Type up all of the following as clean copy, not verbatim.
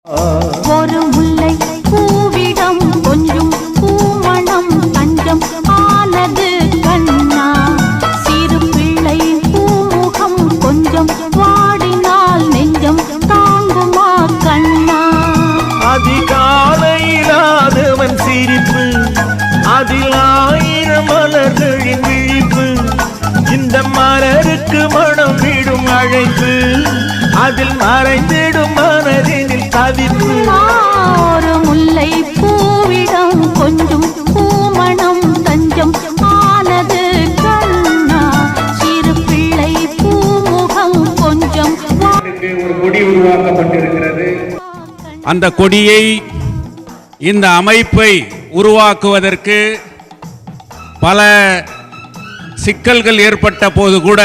ஒரு முல்லை பூவிடம் கொஞ்சம் பூமணம் தஞ்சம் ஆனது கண்ணா. சிறு பிள்ளை பூமுகம் கொஞ்சம் வாடினால் நெஞ்சம் தாங்குமா கண்ணா. அதிகாலையிலாதவன் சிரிப்பு, அதில் ஆயிரம் மலர்களின் விழிப்பு, இந்த மலருக்கு மனம் விடும் அழைப்பு, அதில் மறைந்திடும் மனதினில் தவிப்பு. ஒரு முல்லை பூவிடம் கொஞ்சம் பூமணம் தஞ்சம் ஆனது கண்ணா. சிறு பிள்ளை பூமுகம் கொஞ்சம் ஒரு கொடி உருவாக்கப்பட்டிருக்கிறது. அந்த கொடியை, இந்த அமைப்பை உருவாக்குவதற்கு பல சிக்கல்கள் ஏற்பட்ட போது கூட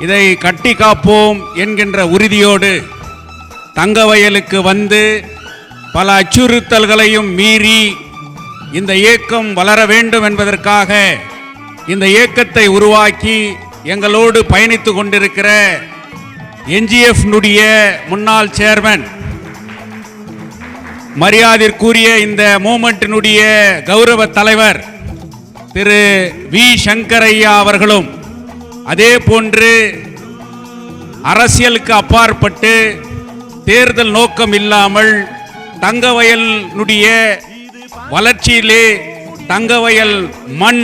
இதை கட்டி காப்போம் என்கின்ற உறுதியோடு தங்கவயலுக்கு வந்து பல அச்சுறுத்தல்களையும் மீறி இந்த இயக்கம் வளர வேண்டும் என்பதற்காக இந்த இயக்கத்தை உருவாக்கி எங்களோடு பயணித்து கொண்டிருக்கிற என்ஜிஎஃப்-னுடைய முன்னாள் சேர்மன், மரியாதைக்குரிய இந்த மூமெண்ட்டினுடைய கௌரவ தலைவர் திரு வி சங்கரையா அவர்களும், அதே போன்று அரசியலுக்கு அப்பாற்பட்டு தேர்தல் நோக்கம் இல்லாமல் தங்கவயலுடைய வளர்ச்சியிலே தங்கவயல் மண்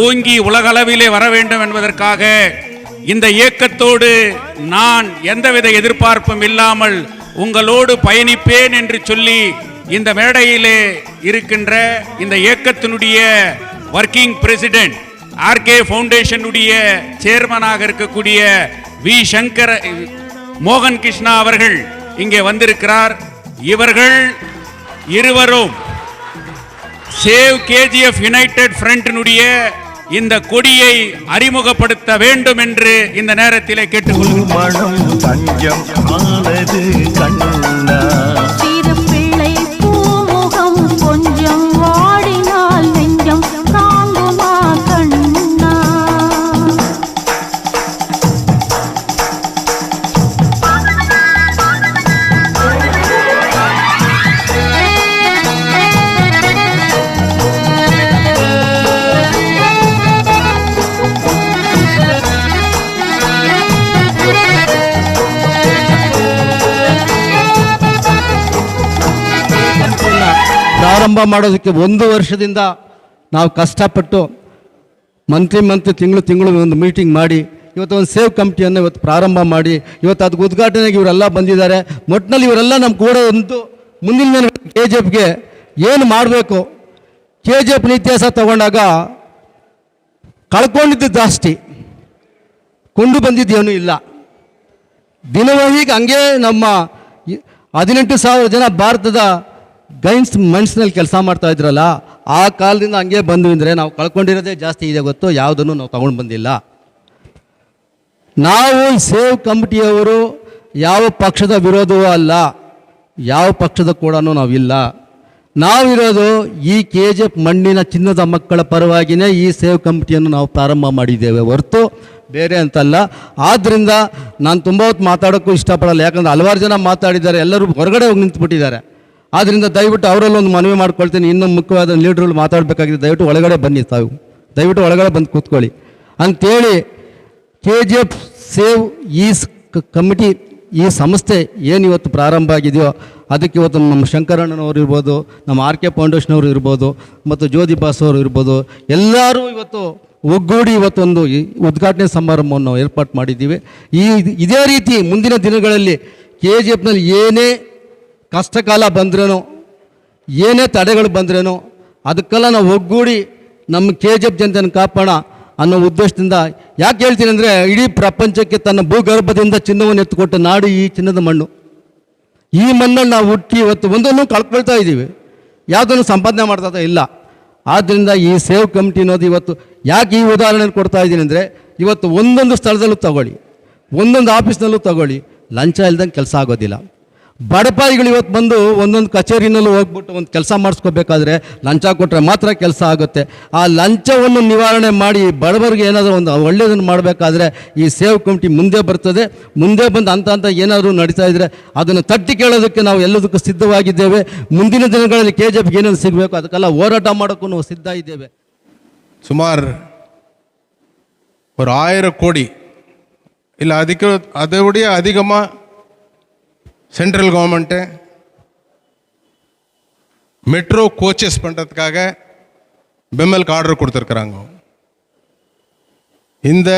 ஓங்கி உலகளவிலே வர வேண்டும் என்பதற்காக இந்த இயக்கத்தோடு நான் எந்தவித எதிர்பார்ப்பும் இல்லாமல் உங்களோடு பயணிப்பேன் என்று சொல்லி இந்த மேடையிலே இருக்கின்ற இந்த இயக்கத்தினுடைய வர்க்கிங் பிரசிடென்ட், ஆர்கே ஃபவுண்டேஷனுடைய சேர்மனாக இருக்கக்கூடிய வி சங்கர மோகன் கிருஷ்ணா அவர்கள் இங்கே வந்திருக்கிறார். இவர்கள் இருவரும் சேவ் கேஜிஎஃப் யுனைடெட் ஃப்ரண்டினுடைய இந்த கொடியை அறிமுகப்படுத்த வேண்டும் என்று இந்த நேரத்திலே கேட்டுக்கொள்கிறேன். சிறு பிள்ளை பூமுகம் கொஞ்சம் வாடினால் நெஞ்சம் தாங்குமா கண்ணா. ಪ್ರಾರಂಭ ಮಾಡೋದಕ್ಕೆ 1 ವರ್ಷದಿಂದ ನಾವು ಕಷ್ಟಪಟ್ಟು ಮಂತ್ರಿ ತಿಂಗಳು ಒಂದು ಮೀಟಿಂಗ್ ಮಾಡಿ ಇವತ್ತು ಒಂದು ಸೇವ್ ಕಮಿಟಿಯನ್ನು ಇವತ್ತು ಪ್ರಾರಂಭ ಮಾಡಿ ಇವತ್ತು ಅದಕ್ಕೆ ಉದ್ಘಾಟನೆಗೆ ಇವರೆಲ್ಲ ಬಂದಿದ್ದಾರೆ. ಒಟ್ಟಿನಲ್ಲಿ ಇವರೆಲ್ಲ ನಮ್ಮ ಕೂಡ ಒಂದು ಮುಂದಿನ KGFಗೆ ಏನು ಮಾಡಬೇಕು, KGFನ ಇತಿಹಾಸ ತಗೊಂಡಾಗ ಕಳ್ಕೊಂಡಿದ್ದು ಜಾಸ್ತಿ, ಕೊಂಡು ಬಂದಿದ್ದೇನೂ ಇಲ್ಲ. ದಿನವಹಿಗೆ ಹಂಗೆ ನಮ್ಮ 18,000 ಜನ ಭಾರತದ ಮೈನ್ಸ್ನಲ್ಲಿ ಕೆಲಸ ಮಾಡ್ತಾ ಇದ್ರಲ್ಲ, ಆ ಕಾಲದಿಂದ ಹಂಗೆ ಬಂದು ಅಂದರೆ ನಾವು ಕಳ್ಕೊಂಡಿರೋದೇ ಜಾಸ್ತಿ ಇದೆ ಗೊತ್ತು, ಯಾವುದನ್ನು ನಾವು ತಗೊಂಡು ಬಂದಿಲ್ಲ. ನಾವು ಸೇವ್ ಕಮಿಟಿಯವರು ಯಾವ ಪಕ್ಷದ ವಿರೋಧವೂ ಅಲ್ಲ, ಯಾವ ಪಕ್ಷದ ಕೂಡ ನಾವಿಲ್ಲ. ನಾವಿರೋದು ಈ KGF ಮಣ್ಣಿನ ಚಿನ್ನದ ಮಕ್ಕಳ ಪರವಾಗಿಯೇ ಈ ಸೇವ್ ಕಮಿಟಿಯನ್ನು ನಾವು ಪ್ರಾರಂಭ ಮಾಡಿದ್ದೇವೆ ಹೊರತು ಬೇರೆ ಅಂತಲ್ಲ. ಆದ್ದರಿಂದ ನಾನು ತುಂಬ ಹೊತ್ತು ಮಾತಾಡೋಕ್ಕೂ ಇಷ್ಟಪಡಲ್ಲ, ಯಾಕಂದರೆ ಹಲವಾರು ಜನ ಮಾತಾಡಿದ್ದಾರೆ, ಎಲ್ಲರೂ ಹೊರಗಡೆ ಹೋಗಿ ನಿಂತುಬಿಟ್ಟಿದ್ದಾರೆ. ಆದ್ದರಿಂದ ದಯವಿಟ್ಟು ಅವರಲ್ಲಿ ಒಂದು ಮನವಿ ಮಾಡ್ಕೊಳ್ತೀನಿ, ಇನ್ನೂ ಮುಖ್ಯವಾದ ಲೀಡ್ರುಗಳು ಮಾತಾಡಬೇಕಾಗಿದೆ, ದಯವಿಟ್ಟು ಒಳಗಡೆ ಬನ್ನಿ, ತಾವು ದಯವಿಟ್ಟು ಒಳಗಡೆ ಬಂದು ಕೂತ್ಕೊಳ್ಳಿ ಅಂಥೇಳಿ KGF ಸೇವ್ ಈ ಕಮಿಟಿ, ಈ ಸಂಸ್ಥೆ ಏನು ಇವತ್ತು ಪ್ರಾರಂಭ ಆಗಿದೆಯೋ ಅದಕ್ಕೆ ಇವತ್ತು ನಮ್ಮ ಶಂಕರಣ್ಣನವರು ಇರ್ಬೋದು, ನಮ್ಮ RK ಫೌಂಡೇಶನವರು ಇರ್ಬೋದು, ಮತ್ತು ಜ್ಯೋತಿ ಬಾಸ್ ಅವರು ಇರ್ಬೋದು, ಎಲ್ಲರೂ ಇವತ್ತು ಒಗ್ಗೂಡಿ ಇವತ್ತೊಂದು ಉದ್ಘಾಟನೆ ಸಮಾರಂಭವನ್ನು ನಾವು ಏರ್ಪಾಡು ಮಾಡಿದ್ದೀವಿ. ಇದೇ ರೀತಿ ಮುಂದಿನ ದಿನಗಳಲ್ಲಿ KGFನಲ್ಲಿ ಏನೇ ಕಷ್ಟಕಾಲ ಬಂದ್ರೇನೋ, ಏನೇ ತಡೆಗಳು ಬಂದ್ರೇನೋ ಅದಕ್ಕೆಲ್ಲ ನಾವು ಒಗ್ಗೂಡಿ ನಮ್ಮ KGF ಜನತೆಯನ್ನು ಕಾಪಾಡ ಅನ್ನೋ ಉದ್ದೇಶದಿಂದ. ಯಾಕೆ ಹೇಳ್ತೀನಿ ಅಂದರೆ, ಇಡೀ ಪ್ರಪಂಚಕ್ಕೆ ತನ್ನ ಭೂಗರ್ಭದಿಂದ ಚಿನ್ನವನ್ನು ಎತ್ತುಕೊಟ್ಟ ನಾಡು ಈ ಚಿನ್ನದ ಮಣ್ಣು. ಈ ಮಣ್ಣಲ್ಲಿ ನಾವು ಹುಟ್ಟಿ ಇವತ್ತು ಒಂದನ್ನು ಕಳ್ಕೊಳ್ತಾ ಇದ್ದೀವಿ, ಯಾವುದನ್ನು ಸಂಪಾದನೆ ಮಾಡ್ತಾ ಇಲ್ಲ. ಆದ್ದರಿಂದ ಈ ಸೇವ್ ಕಮಿಟಿ ಅನ್ನೋದು ಇವತ್ತು ಯಾಕೆ ಈ ಉದಾಹರಣೆ ಕೊಡ್ತಾ ಇದ್ದೀನಿ ಅಂದರೆ, ಇವತ್ತು ಒಂದೊಂದು ಸ್ಥಳದಲ್ಲೂ ತಗೊಳ್ಳಿ, ಒಂದೊಂದು ಆಫೀಸ್ನಲ್ಲೂ ತಗೊಳ್ಳಿ, ಲಂಚ ಇಲ್ದಂಗೆ ಕೆಲಸ ಆಗೋದಿಲ್ಲ. ಬಡಪಾಯಿಗಳು ಇವತ್ತು ಬಂದು ಒಂದೊಂದು ಕಚೇರಿನಲ್ಲೂ ಹೋಗ್ಬಿಟ್ಟು ಒಂದು ಕೆಲಸ ಮಾಡಿಸ್ಕೋಬೇಕಾದ್ರೆ ಲಂಚ ಕೊಟ್ಟರೆ ಮಾತ್ರ ಕೆಲಸ ಆಗುತ್ತೆ. ಆ ಲಂಚವನ್ನು ನಿವಾರಣೆ ಮಾಡಿ ಬಡವರಿಗೆ ಏನಾದರೂ ಒಂದು ಒಳ್ಳೆಯದನ್ನು ಮಾಡಬೇಕಾದ್ರೆ ಈ ಸೇವ್ ಕಮಿಟಿ ಮುಂದೆ ಬರ್ತದೆ. ಮುಂದೆ ಬಂದು ಅಂತ ಏನಾದರೂ ನಡೀತಾ ಇದ್ದರೆ ಅದನ್ನು ತಟ್ಟಿ ಕೇಳೋದಕ್ಕೆ ನಾವು ಎಲ್ಲದಕ್ಕೂ ಸಿದ್ಧವಾಗಿದ್ದೇವೆ. ಮುಂದಿನ ದಿನಗಳಲ್ಲಿ KJPಗೆ ಏನೇನು ಸಿಗಬೇಕು ಅದಕ್ಕೆಲ್ಲ ಹೋರಾಟ ಮಾಡೋಕ್ಕೂ ನಾವು ಸಿದ್ಧ ಇದ್ದೇವೆ. சுமார் ஒரு 1000 கோடி இல்லை அதை விட அதிகமாக சென்ட்ரல் கவர்மெண்ட்டு மெட்ரோ கோச்சஸ் பண்ணுறதுக்காக பெம்மலுக்கு ஆர்டர் கொடுத்துருக்குறாங்க. இந்த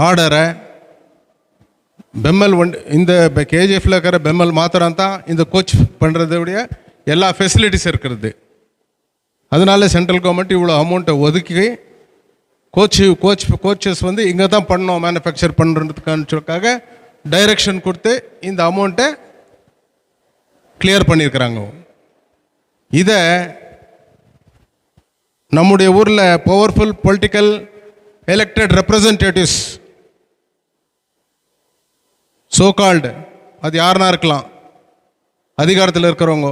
ஆர்டரை பெம்மல் இந்த KGFல இருக்கிற பெம்மல் மாத்திரம் தான் இந்த கோச் பண்ணுறதுடைய எல்லா ஃபெசிலிட்டிஸ் இருக்கிறது. அதனால சென்ட்ரல் கவர்மெண்ட் இவ்வளோ அமௌண்ட்டை ஒதுக்கி கோச்சஸ் வந்து இங்கே தான் பண்ணோம் மேனுஃபேக்சர் பண்ணுறதுக்காக டைரக்ஷன் கொடுத்து இந்த அமௌண்ட்டை கிளியர் பண்ணியிருக்கிறாங்க. இதை நம்முடைய ஊரில் powerful political elected representatives so called அது யாருன்னா இருக்கலாம், அதிகாரத்தில் இருக்கிறவங்க,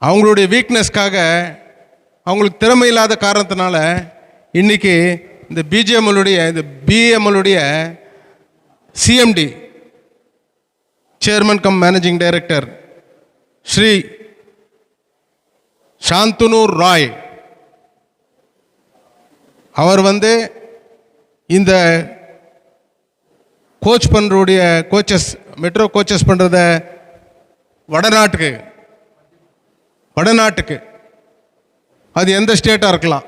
அவங்களுடைய வீக்னஸ்க்காக அவங்களுக்கு திறமை இல்லாத காரணத்தினால இன்றைக்கி இந்த பிஎம்எல்லுடைய CMD chairman cum managing director Shri Shantanu Roy அவர் வந்து இந்த கோச் பண்ணுறவுடைய மெட்ரோ கோச்சஸ் பண்ணுறத வடநாட்டுக்கு அது எந்த ஸ்டேட்டாக இருக்கலாம்,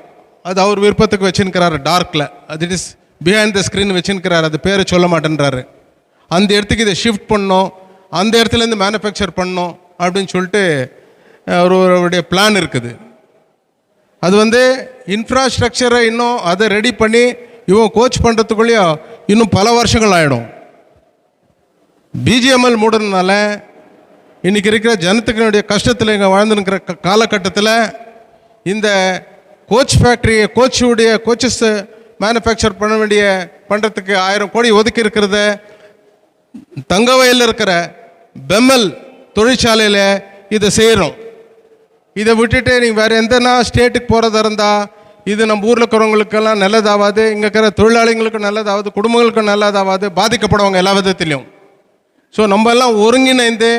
அது அவர் விருப்பத்துக்கு வச்சுருக்கிறாரு. டார்க்கில் அது it is behind the screen வச்சுருக்கிறாரு, அது பேரை சொல்ல மாட்டேன்றாரு. அந்த இடத்துக்கு இதை ஷிஃப்ட் பண்ணோம், அந்த இடத்துலேருந்து மேனுஃபேக்சர் பண்ணோம் அப்படின்னு சொல்லிட்டு அவருடைய பிளான் இருக்குது. அது வந்து இன்ஃப்ராஸ்ட்ரக்சரை இன்னும் அதை ரெடி பண்ணி இவன் கோச் பண்ணுறதுக்குள்ளேயும் இன்னும் பல வருஷங்கள் ஆகிடும். BGML மூடுறதுனால இன்றைக்கி இருக்கிற ஜனத்துக்கினுடைய கஷ்டத்தில் இங்கே வாழ்ந்துருக்கிற காலகட்டத்தில் இந்த கோச் ஃபேக்ட்ரியை கோச்சஸ் மேனுஃபேக்சர் பண்ணுறதுக்கு 1000 கோடி ஒதுக்கி இருக்கிறத தங்கவயலில் இருக்கிற பெம்மல் தொழிற்சாலையில் இதை செய்கிறோம். இதை விட்டுட்டு நீங்கள் வேறு எந்தனா ஸ்டேட்டுக்கு போகிறதா இருந்தால் இது நம்ம ஊரில் இருக்கிறவங்களுக்கெல்லாம் நல்லதாகாது, இங்கே இருக்கிற தொழிலாளிகளுக்கும் நல்லதாகாது, குடும்பங்களுக்கும் நல்லதாகாது, பாதிக்கப்படுவாங்க எல்லா விதத்திலையும். ஸோ நம்ம எல்லாம் ஒருங்கிணைந்து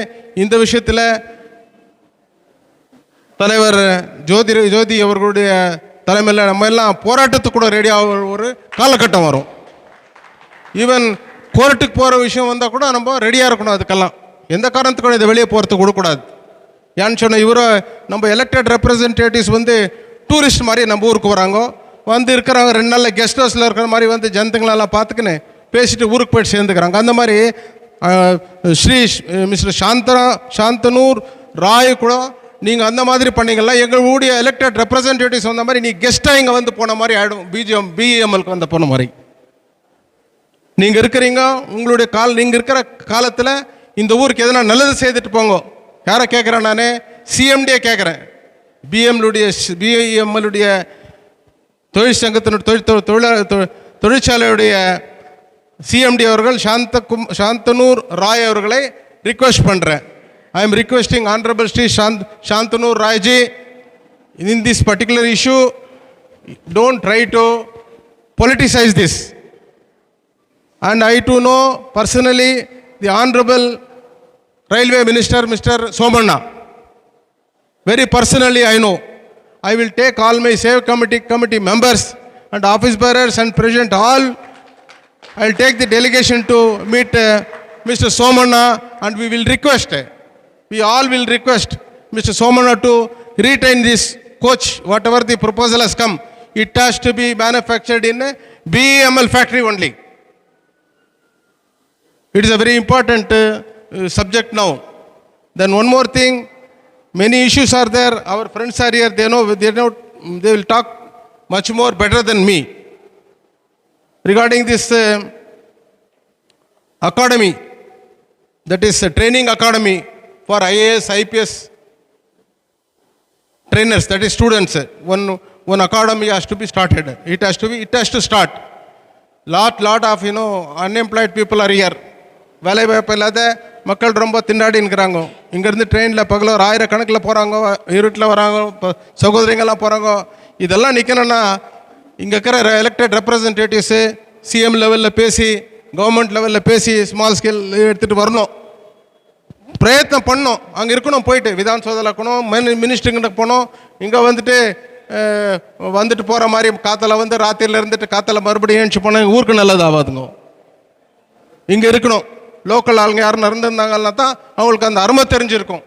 இந்த விஷயத்தில் தலைவர் ஜோதி அவர்களுடைய தலைமையில் நம்ம எல்லாம் போராட்டத்துக்கு கூட ரெடியாக ஒரு காலகட்டம் வரும். ஈவன் கோர்ட்டுக்கு போகிற விஷயம் வந்தால் கூட நம்ம ரெடியாக இருக்கணும். அதுக்கெல்லாம் எந்த காரணத்துக்கும் இதை வெளியே போகிறதுக்கு கொடுக்கூடாது. ஏன்னு சொன்னால் நம்ம எலெக்டட் ரெப்ரசன்டேட்டிவ்ஸ் வந்து டூரிஸ்ட் மாதிரி நம்ம ஊருக்கு வராங்க, வந்து இருக்கிறாங்க 2 நாளில் கெஸ்ட் ஹவுஸில் இருக்கிற மாதிரி வந்து ஜனத்துங்களெல்லாம் பார்த்துக்கின்னு பேசிட்டு ஊருக்கு போய்ட்டு சேர்ந்துக்கிறாங்க. அந்த மாதிரி மிஸ்டர் சாந்தனூர் ராய் கூட நீங்கள் அந்த மாதிரி பண்ணீங்களா, எங்களுடைய எலெக்டட் ரெப்ரசன்டேட்டிவ்ஸ் வந்த மாதிரி நீ கெஸ்ட்டாக இங்கே வந்து போன மாதிரி ஆகிடும். BEMLக்கு வந்து போன மாதிரி நீங்கள் இருக்கிறீங்க. உங்களுடைய நீங்கள் இருக்கிற காலத்தில் இந்த ஊருக்கு எதனா நல்லது செய்துட்டு போங்க. யாரை கேட்குறேன்? நான் CMDயை கேட்குறேன். BEMLுடைய தொழிற்சாலையுடைய CMD அவர்கள் சாந்தனூர் ராய் அவர்களை ரிக்வெஸ்ட் பண்ணுறேன். I am requesting Honorable Shri Shantanu Rai ji, in this particular issue, don't try to politicize this. And I too know personally the Honorable Railway Minister, Mr. Somanna. Very personally I know. I will take all my Save Committee members and office bearers and President all. I will take the delegation to meet Mr. Somanna and we will request. We all will request Mr. Somanna to retain this coach, whatever the proposal has come. It has to be manufactured in a BEML factory only. It is a very important subject now. Then one more thing, many issues are there. Our friends are here, they will talk much more better than me. Regarding this academy, that is a training academy for IAS, IPS trainers, that is students. One academy has to be started. It has to start. Lot of unemployed people are here. வேலை வாய்ப்பு இல்லாத மக்கள் ரொம்ப திண்டாடின்னுக்கிறாங்க. இங்கேருந்து ட்ரெயினில் பகல ஒரு 1000 கணக்கில் போகிறாங்க, இருட்டில் வராங்க, சகோதரிங்கெல்லாம் போகிறாங்க. இதெல்லாம் நிற்கணும்னா இங்கே இருக்கிற எலெக்டட் ரெப்ரசன்டேட்டிவ்ஸு சிஎம் லெவலில் பேசி, கவர்மெண்ட் லெவலில் பேசி ஸ்மால் ஸ்கேல் எடுத்துகிட்டு வரணும், பிரயத்னம் பண்ணோம். அங்கே இருக்கணும், போயிட்டு விதான் சோதனை இருக்கணும், மினிஸ்டருங்கிட்ட போனோம். இங்கே வந்துட்டு போகிற மாதிரி காற்றுல ராத்திரியில் இருந்துட்டு காற்றுல மறுபடியும் ஏஞ்சி போனால் ஊருக்கு நல்லது ஆகாதுங்க. இங்கே இருக்கணும். லோக்கல் ஆளுங்க யாரும் நடந்திருந்தாங்கன்னா தான் அவங்களுக்கு அந்த அருமை தெரிஞ்சிருக்கும்.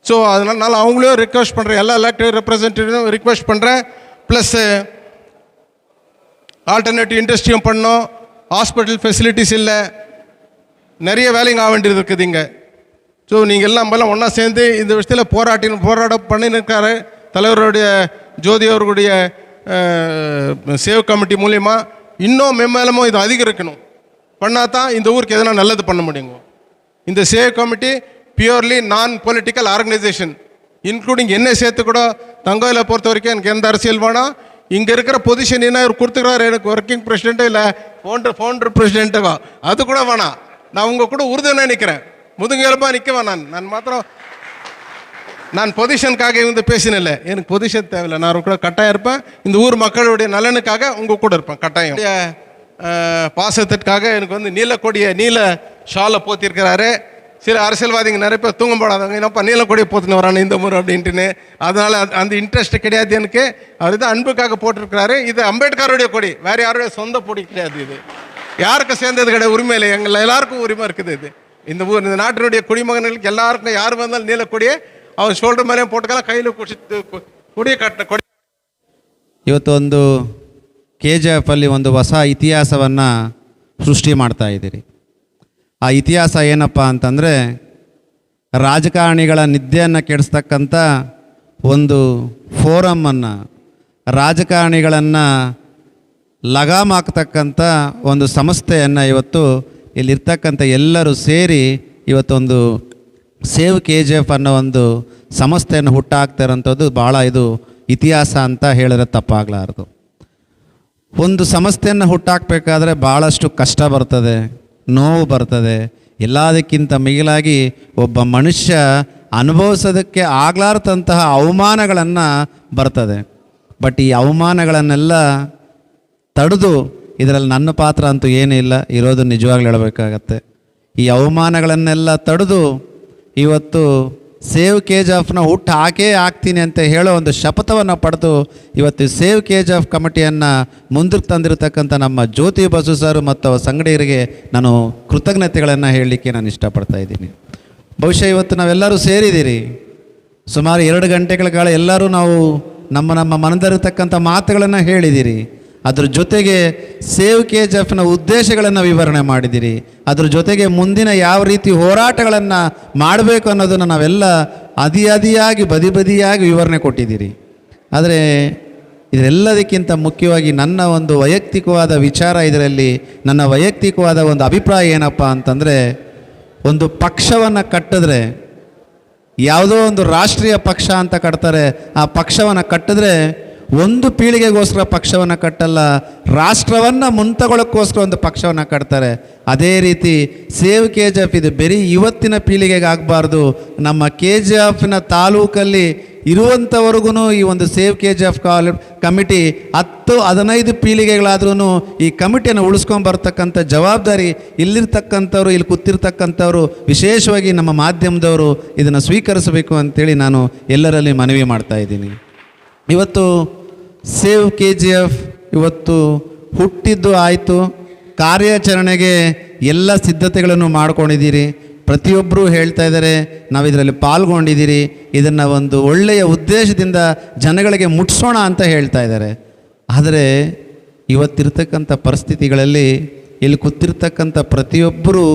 ஸோ அதனால அவங்களையும் ரிக்வெஸ்ட் பண்ணுறேன், எல்லா எலெக்டட் ரெப்ரசன்டேட்டிவும் ரிக்வெஸ்ட் பண்ணுறேன். ப்ளஸ்ஸு ஆல்டர்னேட்டிவ் இண்டஸ்ட்ரியும் பண்ணோம். ஹாஸ்பிட்டல் ஃபெசிலிட்டிஸ் இல்லை, நிறைய வேலைங்க ஆக வேண்டியது இருக்குது இங்கே. ஸோ நீங்கள் எல்லாம் ஒன்றா சேர்ந்து இந்த விஷயத்தில் போராட பண்ணியிருக்காரு தலைவருடைய ஜோதி அவர்களுடைய சேவ் கமிட்டி மூலிமா. இன்னும் மெம்மேலமும் இது அதிகரிக்கணும், பண்ணால் தான் இந்த ஊருக்கு எதனா நல்லது பண்ண முடியுங்க. இந்த சேவ் கமிட்டி பியூர்லி நான் பொலிட்டிக்கல் ஆர்கனைசேஷன், இன்க்ளூடிங் என்னை சேர்த்து கூட. தங்கோயிலை பொறுத்த வரைக்கும் எனக்கு எந்த அரசியல் வேணாம். இங்கே இருக்கிற பொசிஷன் என்ன இவர் கொடுத்துக்கிறாரு, எனக்கு ஒர்க்கிங் பிரசிடென்ட்டோ இல்லை ஃபவுண்டர் பிரசிடென்ட்டோ, அது கூட வேணாம். நான் உங்கள் கூட உறுதுணையாக நிற்கிறேன், முதுகெலும்பாக நிற்க வேணாம். நான் பொசிஷனுக்காக பேசினில்லை, எனக்கு பொசிஷன் தேவையில்லை. நான் கூட கட்டாயம் இருப்பேன், இந்த ஊர் மக்களுடைய நலனுக்காக உங்கள் கூட இருப்பேன் கட்டாயம். பாசத்திற்காக எனக்கு நீல ஷாலை போத்திருக்கிறாரு. சில அரசியல்வாதிங்க நிறைய பேர் தூங்க போடாதவங்க, என்னப்பா நீலக்கொடியை போத்துன்னு வரானு இந்த முறை அப்படின்ட்டுன்னு. அதனால் அந்த இன்ட்ரெஸ்ட் கிடையாது எனக்கு. அவர் தான் அன்புக்காக போட்டிருக்கிறாரு. இது அம்பேத்கருடைய கொடி, வேறு யாருடைய சொந்த கொடி கிடையாது. இது யாருக்கு சேர்ந்தது கிடையாது, உரிமை இல்லை. எங்கள் எல்லாருக்கும் உரிமை இருக்குது. இந்த இந்த நாட்டினுடைய குடிமகன்களுக்கு எல்லாருக்கும் யார் வந்தாலும் நீலக்கொடியை ಅವ್ರು ಶೋಲ್ಡರ್ ಮೇಲೆ ಪೋಟ್ಕಲ್ಲ ಕೈಲಿ ಕುಡಿ ಕಟ್ಟ ಕೊಡಿ. ಇವತ್ತು ಒಂದು KGF ಅಲ್ಲಿ ಒಂದು ಹೊಸ ಇತಿಹಾಸವನ್ನು ಸೃಷ್ಟಿ ಮಾಡ್ತಾ ಇದ್ದೀರಿ. ಆ ಇತಿಹಾಸ ಏನಪ್ಪ ಅಂತಂದರೆ, ರಾಜಕಾರಣಿಗಳ ನಿದ್ದೆಯನ್ನು ಕೆಡಿಸ್ತಕ್ಕಂಥ ಒಂದು ಫೋರಮ್ಮನ್ನು, ರಾಜಕಾರಣಿಗಳನ್ನು ಲಗಾಮ್ ಹಾಕ್ತಕ್ಕಂಥ ಒಂದು ಸಂಸ್ಥೆಯನ್ನು ಇವತ್ತು ಇಲ್ಲಿರ್ತಕ್ಕಂಥ ಎಲ್ಲರೂ ಸೇರಿ ಇವತ್ತೊಂದು ಸೇವ್ KGF ಅನ್ನೋ ಒಂದು ಸಂಸ್ಥೆಯನ್ನು ಹುಟ್ಟಾಕ್ತಾ ಇರೋಂಥದ್ದು ಭಾಳ ಇದು ಇತಿಹಾಸ ಅಂತ ಹೇಳಿದ್ರೆ ತಪ್ಪಾಗಲಾರ್ದು. ಒಂದು ಸಂಸ್ಥೆಯನ್ನು ಹುಟ್ಟಾಕಬೇಕಾದ್ರೆ ಭಾಳಷ್ಟು ಕಷ್ಟ ಬರ್ತದೆ, ನೋವು ಬರ್ತದೆ. ಎಲ್ಲದಕ್ಕಿಂತ ಮಿಗಿಲಾಗಿ ಒಬ್ಬ ಮನುಷ್ಯ ಅನುಭವಿಸೋದಕ್ಕೆ ಆಗಲಾರ್ದಂತಹ ಅವಮಾನಗಳನ್ನು ಬರ್ತದೆ. ಬಟ್ ಈ ಅವಮಾನಗಳನ್ನೆಲ್ಲ ತಡೆದು, ಇದರಲ್ಲಿ ನನ್ನ ಪಾತ್ರ ಅಂತೂ ಏನಿಲ್ಲ, ಇರೋದು ನಿಜವಾಗ್ಲೂ ಹೇಳಬೇಕಾಗತ್ತೆ. ಈ ಅವಮಾನಗಳನ್ನೆಲ್ಲ ತಡೆದು ಇವತ್ತು ಸೇವ್ KGFನ ಹುಟ್ಟು ಹಾಕ್ತೀನಿ ಅಂತ ಹೇಳೋ ಒಂದು ಶಪಥವನ್ನು ಪಡೆದು ಇವತ್ತು ಸೇವ್ KGF ಕಮಿಟಿಯನ್ನು ಮುಂದಕ್ಕೆ ತಂದಿರತಕ್ಕಂಥ ನಮ್ಮ ಜ್ಯೋತಿ ಬಸು ಸರ್ ಮತ್ತು ಅವರ ಸಂಗಡಿಗರಿಗೆ ನಾನು ಕೃತಜ್ಞತೆಗಳನ್ನು ಹೇಳಲಿಕ್ಕೆ ನಾನು ಇಷ್ಟಪಡ್ತಾ ಇದ್ದೀನಿ. ಬಹುಶಃ ಇವತ್ತು ನಾವೆಲ್ಲರೂ ಸೇರಿದ್ದೀರಿ, ಸುಮಾರು 2 ಗಂಟೆಗಳ ಕಾಲ ಎಲ್ಲರೂ ನಾವು ನಮ್ಮ ಮನದಲ್ಲಿರತಕ್ಕಂಥ ಮಾತುಗಳನ್ನು ಹೇಳಿದ್ದೀರಿ. ಅದ್ರ ಜೊತೆಗೆ ಸೇವ್ KGFನ ಉದ್ದೇಶಗಳನ್ನು ವಿವರಣೆ ಮಾಡಿದ್ದೀರಿ. ಅದ್ರ ಜೊತೆಗೆ ಮುಂದಿನ ಯಾವ ರೀತಿ ಹೋರಾಟಗಳನ್ನು ಮಾಡಬೇಕು ಅನ್ನೋದನ್ನು ನಾವೆಲ್ಲ ಅದಿಯಾಗಿ ಬದಿಯಾಗಿ ವಿವರಣೆ ಕೊಟ್ಟಿದ್ದೀರಿ. ಆದರೆ ಇದೆಲ್ಲದಕ್ಕಿಂತ ಮುಖ್ಯವಾಗಿ ನನ್ನ ಒಂದು ವೈಯಕ್ತಿಕವಾದ ವಿಚಾರ, ಇದರಲ್ಲಿ ನನ್ನ ವೈಯಕ್ತಿಕವಾದ ಒಂದು ಅಭಿಪ್ರಾಯ ಏನಪ್ಪ ಅಂತಂದರೆ, ಒಂದು ಪಕ್ಷವನ್ನು ಕಟ್ಟಿದ್ರೆ, ಯಾವುದೋ ಒಂದು ರಾಷ್ಟ್ರೀಯ ಪಕ್ಷ ಅಂತ ಕಟ್ತಾರೆ, ಆ ಪಕ್ಷವನ್ನು ಕಟ್ಟಿದ್ರೆ ಒಂದು ಪೀಳಿಗೆಗೋಸ್ಕರ ಪಕ್ಷವನ್ನು ಕಟ್ಟಲ್ಲ, ರಾಷ್ಟ್ರವನ್ನು ಮುಂತಗೊಳ್ಳೋಕ್ಕೋಸ್ಕರ ಒಂದು ಪಕ್ಷವನ್ನು ಕಟ್ತಾರೆ. ಅದೇ ರೀತಿ ಸೇವ್ KGF ಇದು ಬರೀ ಇವತ್ತಿನ ಪೀಳಿಗೆಗೆ ಆಗಬಾರ್ದು. ನಮ್ಮ KGFನ ತಾಲೂಕಲ್ಲಿ ಇರುವಂಥವರೆಗೂ ಈ ಒಂದು ಸೇವ್ KGF ಕಮಿಟಿ 10-15 ಪೀಳಿಗೆಗಳಾದ್ರೂ ಈ ಕಮಿಟಿಯನ್ನು ಉಳಿಸ್ಕೊಂಬರ್ತಕ್ಕಂಥ ಜವಾಬ್ದಾರಿ ಇಲ್ಲಿರ್ತಕ್ಕಂಥವ್ರು, ಇಲ್ಲಿ ಕೂತಿರ್ತಕ್ಕಂಥವ್ರು, ವಿಶೇಷವಾಗಿ ನಮ್ಮ ಮಾಧ್ಯಮದವರು ಇದನ್ನು ಸ್ವೀಕರಿಸಬೇಕು ಅಂತೇಳಿ ನಾನು ಎಲ್ಲರಲ್ಲಿ ಮನವಿ ಮಾಡ್ತಾ ಇದ್ದೀನಿ. ಇವತ್ತು ಸೇವ್ KGF ಇವತ್ತು ಹುಟ್ಟಿದ್ದು ಆಯಿತು, ಕಾರ್ಯಾಚರಣೆಗೆ ಎಲ್ಲ ಸಿದ್ಧತೆಗಳನ್ನು ಮಾಡ್ಕೊಂಡಿದ್ದೀರಿ. ಪ್ರತಿಯೊಬ್ಬರೂ ಹೇಳ್ತಾ ಇದ್ದಾರೆ ನಾವು ಇದರಲ್ಲಿ ಪಾಲ್ಗೊಂಡಿದ್ದೀರಿ, ಇದನ್ನು ಒಂದು ಒಳ್ಳೆಯ ಉದ್ದೇಶದಿಂದ ಜನಗಳಿಗೆ ಮುಟ್ಟಿಸೋಣ ಅಂತ ಹೇಳ್ತಾ ಇದ್ದಾರೆ. ಆದರೆ ಇವತ್ತಿರ್ತಕ್ಕಂಥ ಪರಿಸ್ಥಿತಿಗಳಲ್ಲಿ ಇಲ್ಲಿ ಕೂತಿರ್ತಕ್ಕಂಥ ಪ್ರತಿಯೊಬ್ಬರೂ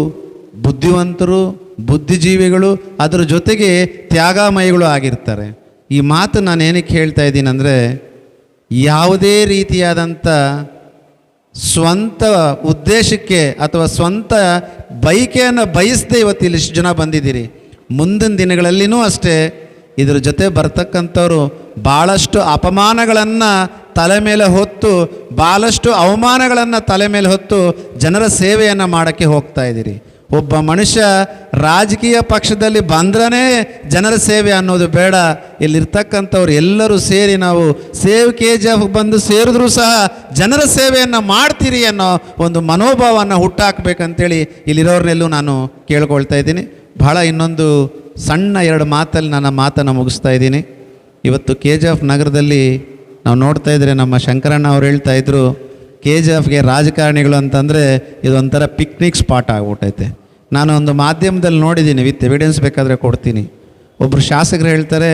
ಬುದ್ಧಿವಂತರು, ಬುದ್ಧಿಜೀವಿಗಳು, ಅದರ ಜೊತೆಗೆ ತ್ಯಾಗಮಯಿಗಳು ಆಗಿರ್ತಾರೆ. ಈ ಮಾತು ನಾನು ಏನಕ್ಕೆ ಹೇಳ್ತಾ ಇದ್ದೀನಿ ಅಂದರೆ, ಯಾವುದೇ ರೀತಿಯಾದಂಥ ಸ್ವಂತ ಉದ್ದೇಶಕ್ಕೆ ಅಥವಾ ಸ್ವಂತ ಬಯಕೆಯನ್ನು ಬಯಸದೆ ಇವತ್ತು ಇಲ್ಲಿ ಇಷ್ಟು ಜನ ಬಂದಿದ್ದೀರಿ. ಮುಂದಿನ ದಿನಗಳಲ್ಲಿನೂ ಅಷ್ಟೇ ಇದ್ರ ಜೊತೆ ಬರ್ತಕ್ಕಂಥವ್ರು ಭಾಳಷ್ಟು ಅಪಮಾನಗಳನ್ನು ತಲೆ ಮೇಲೆ ಹೊತ್ತು, ಭಾಳಷ್ಟು ಅವಮಾನಗಳನ್ನು ತಲೆ ಮೇಲೆ ಹೊತ್ತು ಜನರ ಸೇವೆಯನ್ನು ಮಾಡೋಕ್ಕೆ ಹೋಗ್ತಾ ಇದ್ದೀರಿ. ಒಬ್ಬ ಮನುಷ್ಯ ರಾಜಕೀಯ ಪಕ್ಷದಲ್ಲಿ ಬಂದ್ರೇ ಜನರ ಸೇವೆ ಅನ್ನೋದು ಬೇಡ. ಇಲ್ಲಿರ್ತಕ್ಕಂಥವ್ರು ಎಲ್ಲರೂ ಸೇರಿ ನಾವು ಸೇವ್ KGF ಬಂದು ಸೇರಿದ್ರೂ ಸಹ ಜನರ ಸೇವೆಯನ್ನು ಮಾಡ್ತೀರಿ ಅನ್ನೋ ಒಂದು ಮನೋಭಾವವನ್ನು ಹುಟ್ಟಾಕಬೇಕಂತೇಳಿ ಇಲ್ಲಿರೋರ್ನೆಲ್ಲೂ ನಾನು ಕೇಳ್ಕೊಳ್ತಾ ಇದ್ದೀನಿ. ಬಹಳ ಇನ್ನೊಂದು ಸಣ್ಣ 2 ಮಾತಲ್ಲಿ ನನ್ನ ಮಾತನ್ನು ಮುಗಿಸ್ತಾ ಇದ್ದೀನಿ. ಇವತ್ತು KGF ನಗರದಲ್ಲಿ ನಾವು ನೋಡ್ತಾ ಇದ್ರೆ ನಮ್ಮ ಶಂಕರಣ್ಣ ಅವ್ರು ಹೇಳ್ತಾ ಇದ್ರು, KGFಗೆ ರಾಜಕಾರಣಿಗಳು ಅಂತಂದರೆ ಇದೊಂಥರ ಪಿಕ್ನಿಕ್ ಸ್ಪಾಟ್ ಆಗ್ಬಿಟ್ಟೈತೆ. ನಾನು ಒಂದು ಮಾಧ್ಯಮದಲ್ಲಿ ನೋಡಿದ್ದೀನಿ, ವಿತ್ ಎವಿಡೆನ್ಸ್ ಬೇಕಾದರೆ ಕೊಡ್ತೀನಿ. ಒಬ್ಬರು ಶಾಸಕರು ಹೇಳ್ತಾರೆ,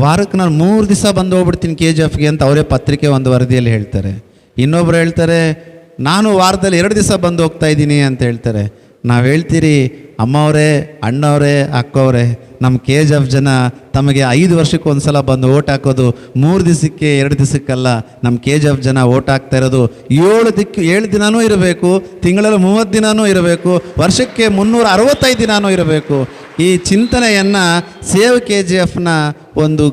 ವಾರಕ್ಕೆ ನಾನು 3 ದಿವಸ ಬಂದು ಹೋಗ್ಬಿಡ್ತೀನಿ KGFಗೆ ಅಂತ ಅವರೇ ಪತ್ರಿಕೆ ಒಂದು ವರದಿಯಲ್ಲಿ ಹೇಳ್ತಾರೆ. ಇನ್ನೊಬ್ರು ಹೇಳ್ತಾರೆ, ನಾನು ವಾರದಲ್ಲಿ 2 ದಿವಸ ಬಂದು ಹೋಗ್ತಾ ಇದ್ದೀನಿ ಅಂತ ಹೇಳ್ತಾರೆ. ನಾವು ಹೇಳ್ತೀರಿ, ಅಮ್ಮವರೇ, ಅಣ್ಣವರೇ, ಅಕ್ಕವರೇ, ನಮ್ಮ KGF ಜನ ತಮಗೆ 5 ವರ್ಷಕ್ಕೆ ಒಂದು ಸಲ ಬಂದು ಓಟ್ ಹಾಕೋದು 3 ದಿವಸಕ್ಕೆ 2 ದಿವಸಕ್ಕಲ್ಲ. ನಮ್ಮ KGF ಜನ ಓಟ್ ಹಾಕ್ತಾ ಇರೋದು 7 ದಿನವೂ ಇರಬೇಕು, ತಿಂಗಳಲ್ಲಿ 30 ದಿನವೂ ಇರಬೇಕು, ವರ್ಷಕ್ಕೆ 365 ದಿನವೂ ಇರಬೇಕು. ಈ ಚಿಂತನೆಯನ್ನು ಸೇವ್ KGFನ ಒಂದು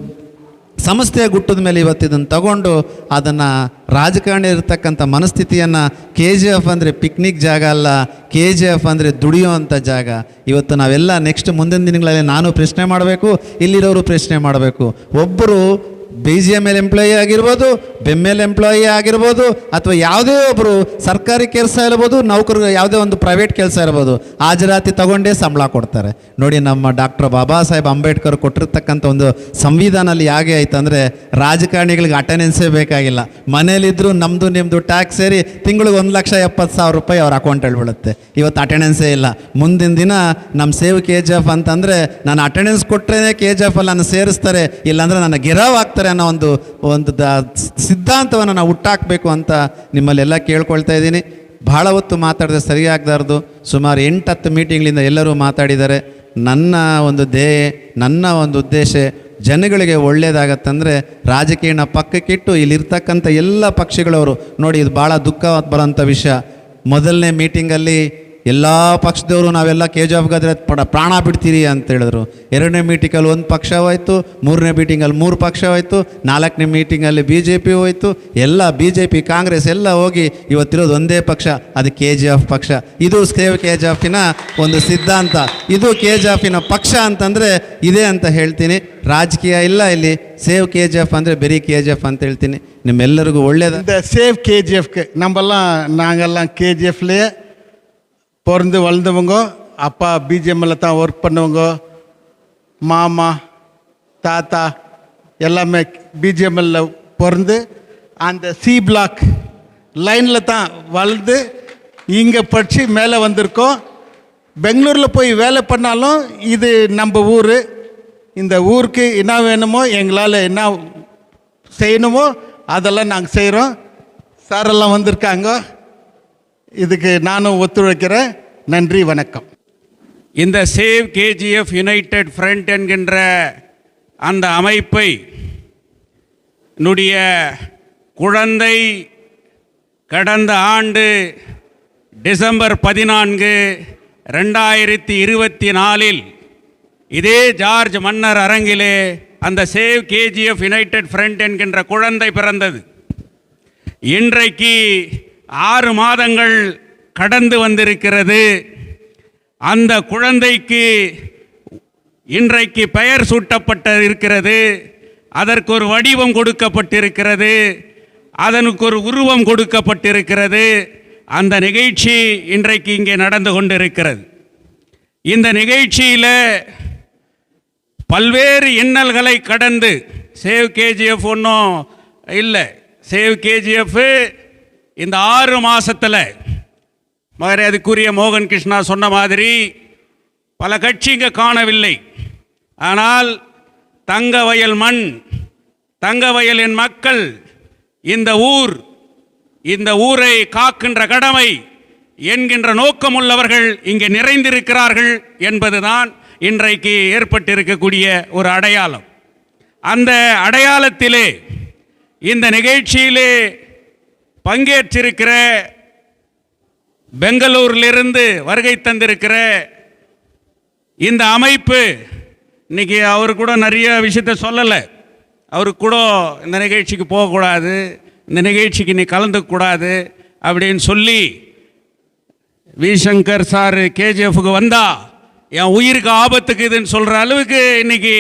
ಸಂಸ್ಥೆಯ ಗುಟ್ಟದ ಮೇಲೆ ಇವತ್ತು ಇದನ್ನು ತಗೊಂಡು ಅದನ್ನು ರಾಜಕಾರಣಿ ಇರತಕ್ಕಂಥ ಮನಸ್ಥಿತಿಯನ್ನು KGF ಅಂದರೆ ಪಿಕ್ನಿಕ್ ಜಾಗ ಅಲ್ಲ, KGF ಅಂದರೆ ದುಡಿಯೋವಂಥ ಜಾಗ. ಇವತ್ತು ನಾವೆಲ್ಲ ನೆಕ್ಸ್ಟ್ ಮುಂದಿನ ದಿನಗಳಲ್ಲಿ ನಾನು ಪ್ರಶ್ನೆ ಮಾಡಬೇಕು, ಇಲ್ಲಿರೋರು ಪ್ರಶ್ನೆ ಮಾಡಬೇಕು. ಒಬ್ಬರು BGML ಎಂಪ್ಲಾಯಿ ಆಗಿರ್ಬೋದು, BEML ಎಂಪ್ಲಾಯಿ ಆಗಿರ್ಬೋದು, ಅಥವಾ ಯಾವುದೇ ಒಬ್ಬರು ಸರ್ಕಾರಿ ಕೆಲಸ ಇರ್ಬೋದು, ನೌಕರು ಯಾವುದೇ ಒಂದು ಪ್ರೈವೇಟ್ ಕೆಲಸ ಇರ್ಬೋದು, ಹಾಜರಾತಿ ತಗೊಂಡೇ ಸಂಬಳ ಕೊಡ್ತಾರೆ. ನೋಡಿ, ನಮ್ಮ ಡಾಕ್ಟರ್ ಬಾಬಾ ಸಾಹೇಬ್ ಅಂಬೇಡ್ಕರ್ ಕೊಟ್ಟಿರ್ತಕ್ಕಂಥ ಒಂದು ಸಂವಿಧಾನಲ್ಲಿ ಹೇಗೆ ಆಯ್ತಂದರೆ ರಾಜಕಾರಣಿಗಳಿಗೆ ಅಟೆಂಡೆನ್ಸೇ ಬೇಕಾಗಿಲ್ಲ. ಮನೇಲಿದ್ದರೂ ನಮ್ಮದು ನಿಮ್ಮದು ಟ್ಯಾಕ್ಸ್ ಸೇರಿ ತಿಂಗಳಿಗೆ 1,70,000 ರೂಪಾಯಿ ಅವ್ರ ಅಕೌಂಟಲ್ಲಿ ಬೀಳುತ್ತೆ. ಇವತ್ತು ಅಟೆಂಡೆನ್ಸೇ ಇಲ್ಲ. ಮುಂದಿನ ದಿನ ನಮ್ಮ ಸೇವ್ KGF ಅಂತಂದರೆ ನಾನು ಅಟೆಂಡೆನ್ಸ್ ಕೊಟ್ಟರೆ KGF ನಾನು ಸೇರಿಸ್ತಾರೆ, ಇಲ್ಲಾಂದರೆ ನನ್ನ ಗಿರಾವ್ ಆಗ್ತಾರೆ ಅನ್ನೋ ಒಂದು ಸಿದ್ಧಾಂತವನ್ನು ನಾವು ಹುಟ್ಟಾಕಬೇಕು ಅಂತ ನಿಮ್ಮಲ್ಲೆಲ್ಲ ಕೇಳ್ಕೊಳ್ತಾ ಇದ್ದೀನಿ. ಭಾಳ ಹೊತ್ತು ಮಾತಾಡಿದ್ರೆ ಸರಿಯಾಗದಾರ್ದು. ಸುಮಾರು 8-10 ಮೀಟಿಂಗ್ಲಿಂದ ಎಲ್ಲರೂ ಮಾತಾಡಿದ್ದಾರೆ. ನನ್ನ ಒಂದು ನನ್ನ ಒಂದು ಉದ್ದೇಶ ಜನಗಳಿಗೆ ಒಳ್ಳೆಯದಾಗತ್ತಂದರೆ ರಾಜಕೀಯನ ಪಕ್ಕಕ್ಕಿಟ್ಟು ಇಲ್ಲಿರ್ತಕ್ಕಂಥ ಎಲ್ಲ ಪಕ್ಷಗಳವರು ನೋಡಿ, ಇದು ಭಾಳ ದುಃಖ ಬರೋಂಥ ವಿಷಯ. ಮೊದಲನೇ ಮೀಟಿಂಗಲ್ಲಿ ಎಲ್ಲ ಪಕ್ಷದವರು ನಾವೆಲ್ಲ KGFಗಾದರೆ ಪ್ರಾಣ ಬಿಡ್ತೀರಿ ಅಂತ ಹೇಳಿದ್ರು. 2ನೇ ಮೀಟಿಂಗಲ್ಲಿ 1 ಪಕ್ಷ ಹೋಯ್ತು, 3ನೇ ಮೀಟಿಂಗಲ್ಲಿ 3 ಪಕ್ಷ ಹೋಯ್ತು, 4ನೇ ಮೀಟಿಂಗಲ್ಲಿ BJP ಹೋಯ್ತು. ಎಲ್ಲ BJP ಕಾಂಗ್ರೆಸ್ ಎಲ್ಲ ಹೋಗಿ ಇವತ್ತಿರೋದು ಒಂದೇ ಪಕ್ಷ, ಅದು KGF ಪಕ್ಷ. ಇದು ಸೇವ್ KGFನ ಒಂದು ಸಿದ್ಧಾಂತ. ಇದು KGFನ ಪಕ್ಷ ಅಂತಂದರೆ ಇದೆ ಅಂತ ಹೇಳ್ತೀನಿ. ರಾಜಕೀಯ ಇಲ್ಲ ಇಲ್ಲಿ. ಸೇವ್ KGF ಅಂದರೆ ಬರೀ KGF ಅಂತ ಹೇಳ್ತೀನಿ. ನಿಮ್ಮೆಲ್ಲರಿಗೂ ಒಳ್ಳೆಯದು. இந்த சேவ் KGFக்கு நாங்கெல்லாம் KGFலேயே பிறந்து வளர்ந்தவங்க. அப்பா BGMல தான் ஒர்க் பண்ணவங்க. மாமா தாத்தா எல்லாமே BGMல பிறந்து அந்த C பிளாக் லைனில் தான் வளர்ந்து இங்கே படித்து மேலே வந்திருக்கோம். பெங்களூரில் போய் வேலை பண்ணாலும் இது நம்ம ஊர். இந்த ஊருக்கு என்ன வேணுமோ, எங்களால் என்ன செய்யணுமோ அதெல்லாம் நாங்கள் செய்கிறோம். சாரெல்லாம் வந்திருக்காங்க. இதுக்கு நானும் ஒத்துழைக்கிறேன். நன்றி, வணக்கம். இந்த சேவ் KGF யுனைடெட் ஃப்ரண்ட் என்கின்ற அந்த அமைப்பை னுடைய குழந்தை கடந்த ஆண்டு டிசம்பர் 14, 2024 இதே ஜார்ஜ் மன்னர் அரங்கிலே அந்த சேவ் KGF யுனைடெட் ஃப்ரண்ட் என்கின்ற குழந்தை பிறந்தது. இன்றைக்கு 6 மாதங்கள் கடந்து வந்திருக்கிறது. அந்த குழந்தைக்கு இன்றைக்கு பெயர் சூட்டப்பட்டிருக்கிறது. அதற்கு ஒரு வடிவம் கொடுக்கப்பட்டிருக்கிறது. அதற்கு ஒரு உருவம் கொடுக்கப்பட்டிருக்கிறது. அந்த நிகழ்ச்சி இன்றைக்கு இங்கே நடந்து கொண்டிருக்கிறது. இந்த நிகழ்ச்சியில் பல்வேறு இன்னல்களை கடந்து சேவ் KGF ஒன்றும் இல்லை. சேவ் KGF இந்த 6 மாதத்தில் மரியாதைக்குரிய மோகன் கிருஷ்ணா சொன்ன மாதிரி பல கட்சி இங்கே காணவில்லை. ஆனால் தங்கவயல் மண், தங்கவயலின் மக்கள், இந்த ஊரை காக்கின்ற கடமை என்கின்ற நோக்கமுள்ளவர்கள் இங்கே நிறைந்திருக்கிறார்கள் என்பதுதான் இன்றைக்கு ஏற்பட்டிருக்கக்கூடிய ஒரு அடையாளம். அந்த அடையாளத்திலே இந்த நிகழ்ச்சியிலே பங்கேற்றிருக்கிற பெங்களூரிலிருந்து வருகை தந்திருக்கிற இந்த அமைப்பு, இன்னைக்கு அவர் கூட நிறைய விஷயத்தை சொல்லலை. அவருக்கு கூட இந்த நிகழ்ச்சிக்கு போகக்கூடாது, இந்த நிகழ்ச்சிக்கு நீ கலந்துக்கூடாது அப்படின்னு சொல்லி வி சங்கர் சார் கேஜிஎஃப்க்கு வந்தா என் உயிருக்கு ஆபத்துக்கு இதுன்னு சொல்கிற அளவுக்கு இன்னைக்கு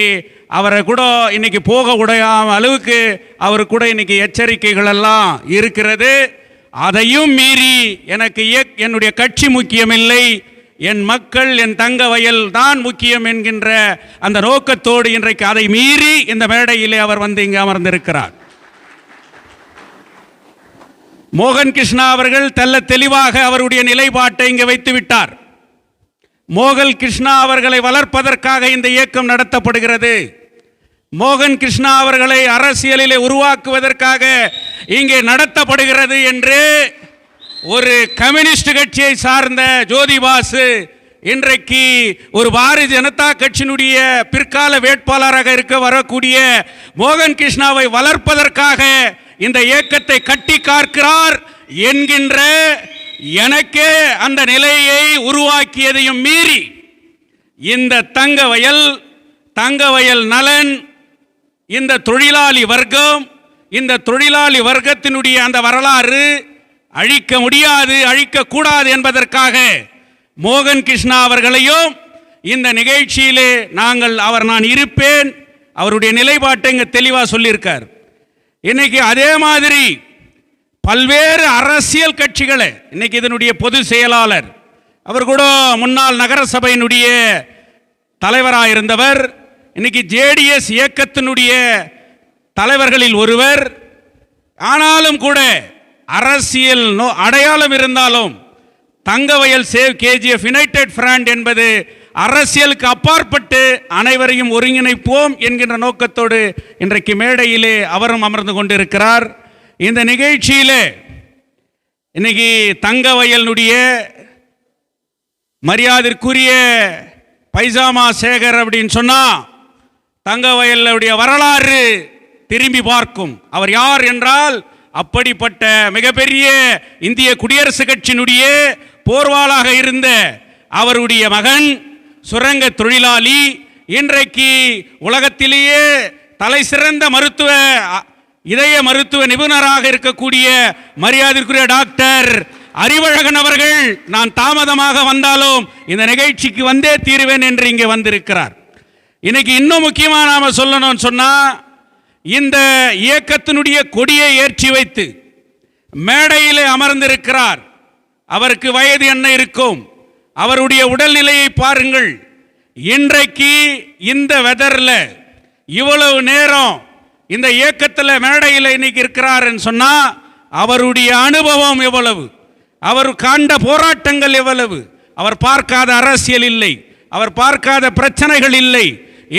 அவரை கூட இன்னைக்கு போக உடையாம அளவுக்கு அவர் கூட இன்னைக்கு எச்சரிக்கைகள் எல்லாம் இருக்கிறது. அதையும் மீறி எனக்கு என்னுடைய கட்சி முக்கியமில்லை, என் மக்கள் என் தங்க வயல் தான் முக்கியம் என்கின்ற அந்த நோக்கத்தோடு இன்றைக்கு அதை மீறி இந்த மேடையிலே அவர் வந்து இங்கே அமர்ந்திருக்கிறார். மோகன் கிருஷ்ணா அவர்கள் தெல்ல தெளிவாக அவருடைய நிலைப்பாட்டை இங்கே வைத்து விட்டார். மோகன் கிருஷ்ணா அவர்களை வளர்ப்பதற்காக இந்த இயக்கம் நடத்தப்படுகிறது. மோகன் கிருஷ்ணா அவர்களை அரசியலிலே உருவாக்குவதற்காக இங்கே நடத்தப்படுகிறது என்று ஒரு கம்யூனிஸ்ட் கட்சியை சார்ந்த ஜோதி பாசு இன்றைக்கு ஒரு பாரதிய ஜனதா கட்சியினுடைய பிற்கால வேட்பாளராக இருக்க வரக்கூடிய மோகன் கிருஷ்ணாவை வளர்ப்பதற்காக இந்த இயக்கத்தை கட்டி காக்கிறார் என்கின்ற எனக்கே அந்த நிலையை உருவாக்கியதையும் மீறி இந்த தங்க வயல் நலன், இந்த தொழிலாளி வர்க்கம், இந்த தொழிலாளி வர்க்கத்தினுடைய அந்த வரலாறு அழிக்க முடியாது, அழிக்கக்கூடாது என்பதற்காக மோகன் கிருஷ்ணா அவர்களையும் இந்த நிகழ்ச்சியிலே நான் இருப்பேன், அவருடைய நிலைப்பாட்டை இங்கே தெளிவாக சொல்லியிருக்கார். இன்னைக்கு அதே மாதிரி பல்வேறு அரசியல் கட்சிகளை இன்னைக்கு இதனுடைய பொது செயலாளர் அவர் கூட முன்னாள் நகரசபையினுடைய தலைவராக இருந்தவர், இன்னைக்கு ஜேடிஎஸ் இயக்கத்தினுடைய தலைவர்களில் ஒருவர். ஆனாலும் கூட அரசியல் அடையாளம் இருந்தாலும் Thangavayal save KGF United front என்பது அரசியலுக்கு அப்பாற்பட்டு அனைவரையும் ஒருங்கிணைப்போம் என்கின்ற நோக்கத்தோடு இன்றைக்கு மேடையிலே அவரும் அமர்ந்து கொண்டிருக்கிறார். இந்த நிகழ்ச்சியிலே இன்னைக்கு தங்கவயலுடைய மரியாதைக்குரிய பைஜாமா சேகர் அப்படின்னு சொன்னா தங்கவயலுடைய வரலாறு திரும்பி பார்க்கும். அவர் யார் என்றால் அப்படிப்பட்ட மிகப்பெரிய இந்திய குடியரசு கட்சியினுடைய போர்வாளாக இருந்த அவருடைய மகன், சுரங்க தொழிலாளி, இன்றைக்கு உலகத்திலேயே தலை சிறந்த இதய மருத்துவ நிபுணராக இருக்கக்கூடிய மரியாதைக்குரிய டாக்டர் அறிவழகன் அவர்கள் நான் தாமதமாக வந்தாலும் இந்த நிகழ்ச்சிக்கு வந்தே தீருவேன் என்று இங்கே வந்திருக்கிறார். இன்னைக்கு இன்னும் முக்கியமாக நாம சொல்லணும்னு சொன்னா, இந்த இயக்கத்தினுடைய கொடியை ஏற்றி வைத்து மேடையிலே அமர்ந்திருக்கிறார். அவருக்கு வயது என்ன இருக்கும், அவருடைய உடல்நிலையை பாருங்கள். இன்றைக்கு இந்த வெதரில் இவ்வளவு நேரம் இந்த இயக்கத்தில் மேடையில் இன்னைக்கு இருக்கிறாருன்னு சொன்னா அவருடைய அனுபவம் எவ்வளவு, அவர் காண்ட போராட்டங்கள் எவ்வளவு, அவர் பார்க்காத அரசியல் இல்லை, அவர் பார்க்காத பிரச்சனைகள் இல்லை.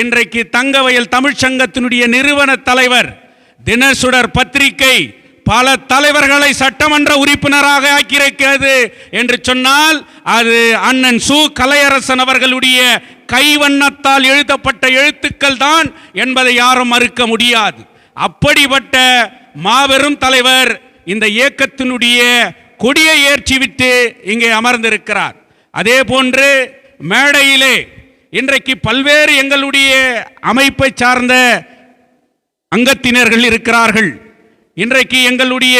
இன்றைக்கு தங்கவயல் தமிழ்ச்சங்கத்தினுடைய நிறுவன தலைவர், தினசுடர் பத்திரிகை பல தலைவர்களை சட்டமன்ற உறுப்பினராக ஆக்கியிருக்கிறது என்று சொன்னால் அது அண்ணன் சு கலையரசன் அவர்களுடைய கைவண்ணத்தால் எழுதப்பட்ட எழுத்துக்கள் தான் என்பதை யாரும் மறுக்க முடியாது. அப்படிப்பட்ட மாபெரும் தலைவர் இந்த இயக்கத்தினுடைய கொடியை ஏற்றிவிட்டு இங்கே அமர்ந்திருக்கிறார். அதே போன்று மேடையிலே இன்றைக்கு பல்வேறு எங்களுடைய அமைப்பை சார்ந்த அங்கத்தினர்கள் இருக்கிறார்கள். இன்றைக்கு எங்களுடைய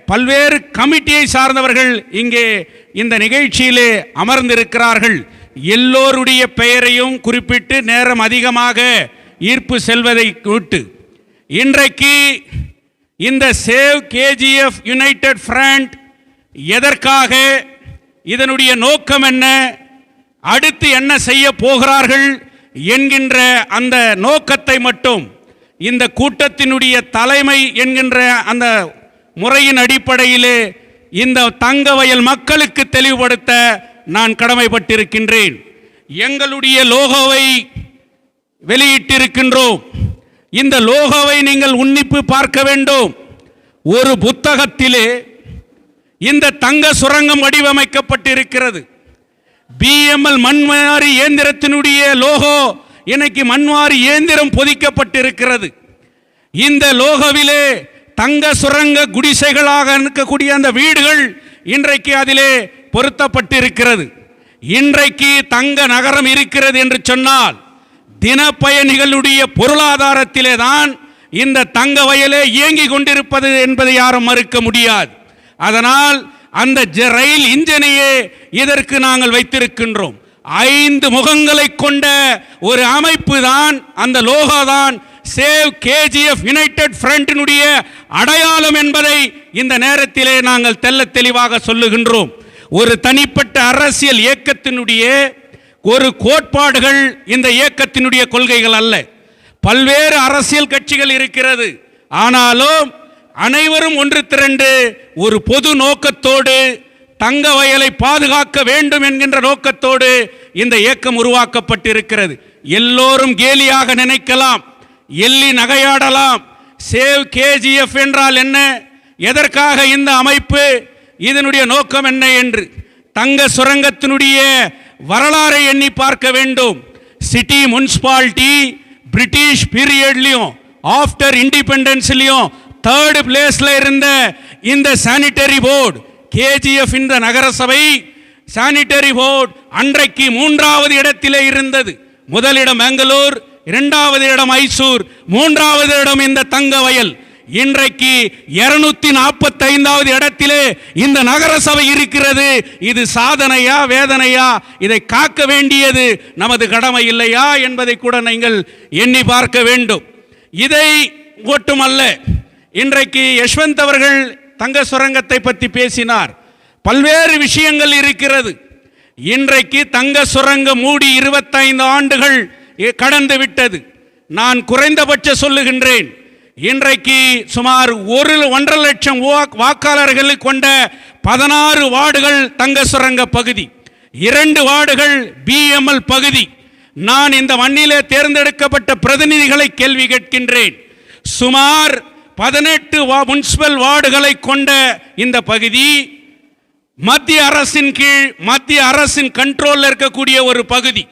பல்வேறு கமிட்டியை சார்ந்தவர்கள் இங்கே இந்த நிகழ்ச்சியிலே அமர்ந்திருக்கிறார்கள். எல்லோருடைய பெயரையும் குறிப்பிட்டு நேரம் அதிகமாக ஈர்ப்பு செல்வதை விட்டு இன்றைக்கு இந்த சேவ் கேஜிஎஃப் யுனைடெட் ஃப்ரண்ட் எதற்காக, இதனுடைய நோக்கம் என்ன, அடுத்து என்ன செய்ய போகிறார்கள் என்கின்ற அந்த நோக்கத்தை மட்டும் இந்த கூட்டத்தினுடைய தலைமை என்கின்ற அந்த முறையின் அடிப்படையிலே இந்த தங்கவயல் மக்களுக்கு தெளிவுபடுத்த நான் கடமைப்பட்டிருக்கின்றேன். எங்களுடைய லோகோவை வெளியிட்டிருக்கின்றோம். இந்த லோகோவை நீங்கள் உன்னிப்பு பார்க்க வேண்டும். ஒரு புத்தகத்திலே இந்த தங்க சுரங்கம் வடிவமைக்கப்பட்டிருக்கிறது. பிஎம்எல் மண்வாரி இயந்திரத்தினுடைய லோகோ இன்னைக்கு மண்வாரி இயந்திரம் பொதிக்கப்பட்டிருக்கிறது. இந்த லோகோவிலே தங்க சுரங்க குடிசைகளாக இருக்கக்கூடிய அந்த வீடுகள் இன்றைக்கு அதிலே பொருத்தப்பட்டிருக்கிறது. இன்றைக்கு தங்க நகரம் இருக்கிறது என்று சொன்னால் தினப்பயணிகளுடைய பொருளாதாரத்திலே தான் இந்த தங்க வயலே இயங்கி கொண்டிருப்பது என்பதை யாரும் மறுக்க முடியாது. அதனால் அந்த ரயில் இன்ஜினையே இதற்கு நாங்கள் வைத்திருக்கின்றோம். 5 முகங்களை கொண்ட ஒரு அமைப்பு தான், அந்த லோகோ தான் சேவ் கேஜிஎஃப் யுனைடெட் ஃப்ரண்டினுடைய அடையாளம் என்பதை இந்த நேரத்திலே நாங்கள் தெள்ளத் தெளிவாக சொல்லுகின்றோம். ஒரு தனிப்பட்ட அரசியல் இயக்கத்தினுடைய ஒரு கோட்பாடுகள் இந்த இயக்கத்தினுடைய கொள்கைகள் அல்ல. பல்வேறு அரசியல் கட்சிகள் இருக்கிறது. ஆனாலும் அனைவரும் ஒன்று திரண்டு ஒரு பொது நோக்கத்தோடு தங்க வயலை பாதுகாக்க வேண்டும் என்கின்ற நோக்கத்தோடு இந்த இயக்கம் உருவாக்கப்பட்டிருக்கிறது. எல்லோரும் கேலியாக நினைக்கலாம், எள்ளி நகையாடலாம். சேவ் கேஜிஎஃப் என்றால் என்ன, எதற்காக இந்த அமைப்பு, இதனுடைய நோக்கம் என்ன என்று. தங்க சுரங்கத்தினுடைய வரலாறை எண்ணி பார்க்க வேண்டும். சிட்டி முனிசிபாலிட்டி பிரிட்டிஷ் பீரியட்லையும் ஆஃப்டர் இண்டிபெண்டன்ஸ்லையும் 3rd பிளேஸ்ல இருந்த இந்த சானிட்டரி போர்டு கேஜிஎஃப், இந்த நகரசபை சானிட்டரி போர்டு அன்றைக்கு 3வது இடத்திலே இருந்தது. முதலிடம் பெங்களூர், 2வது இடம் மைசூர், 3வது இடம் இந்த தங்க வயல். இன்றைக்கு 245வது இடத்திலே இந்த நகரசபை இருக்கிறது. இது சாதனையா வேதனையா? இதை காக்க வேண்டியது நமது கடமை இல்லையா என்பதை கூட நீங்கள் எண்ணி பார்க்க வேண்டும். இதை மட்டுமல்ல, இன்றைக்கு யஷ்வந்த் அவர்கள் தங்க சுரங்கத்தை பற்றி பேசினார். பல்வேறு விஷயங்கள் இருக்கிறது. இன்றைக்கு தங்க சுரங்கம் மூடி 25 ஆண்டுகள் கடந்து விட்டது. நான் குறைந்தபட்ச சொல்லுகின்றேன், இன்றைக்கு சுமார் 1.5 லட்சம் வாக்காளர்களை கொண்ட 16 வார்டுகள் தங்க சுரங்க பகுதி, 2 வார்டுகள் BML பகுதி. நான் இந்த மண்ணிலே தேர்ந்தெடுக்கப்பட்ட பிரதிநிதிகளை கேள்வி கேட்கின்றேன். சுமார் 18 முனிசிபல் வார்டுகளை கொண்ட இந்த பகுதி மத்திய அரசின் கீழ், மத்திய அரசின் கண்ட்ரோலில் இருக்கக்கூடிய ஒரு பகுதி.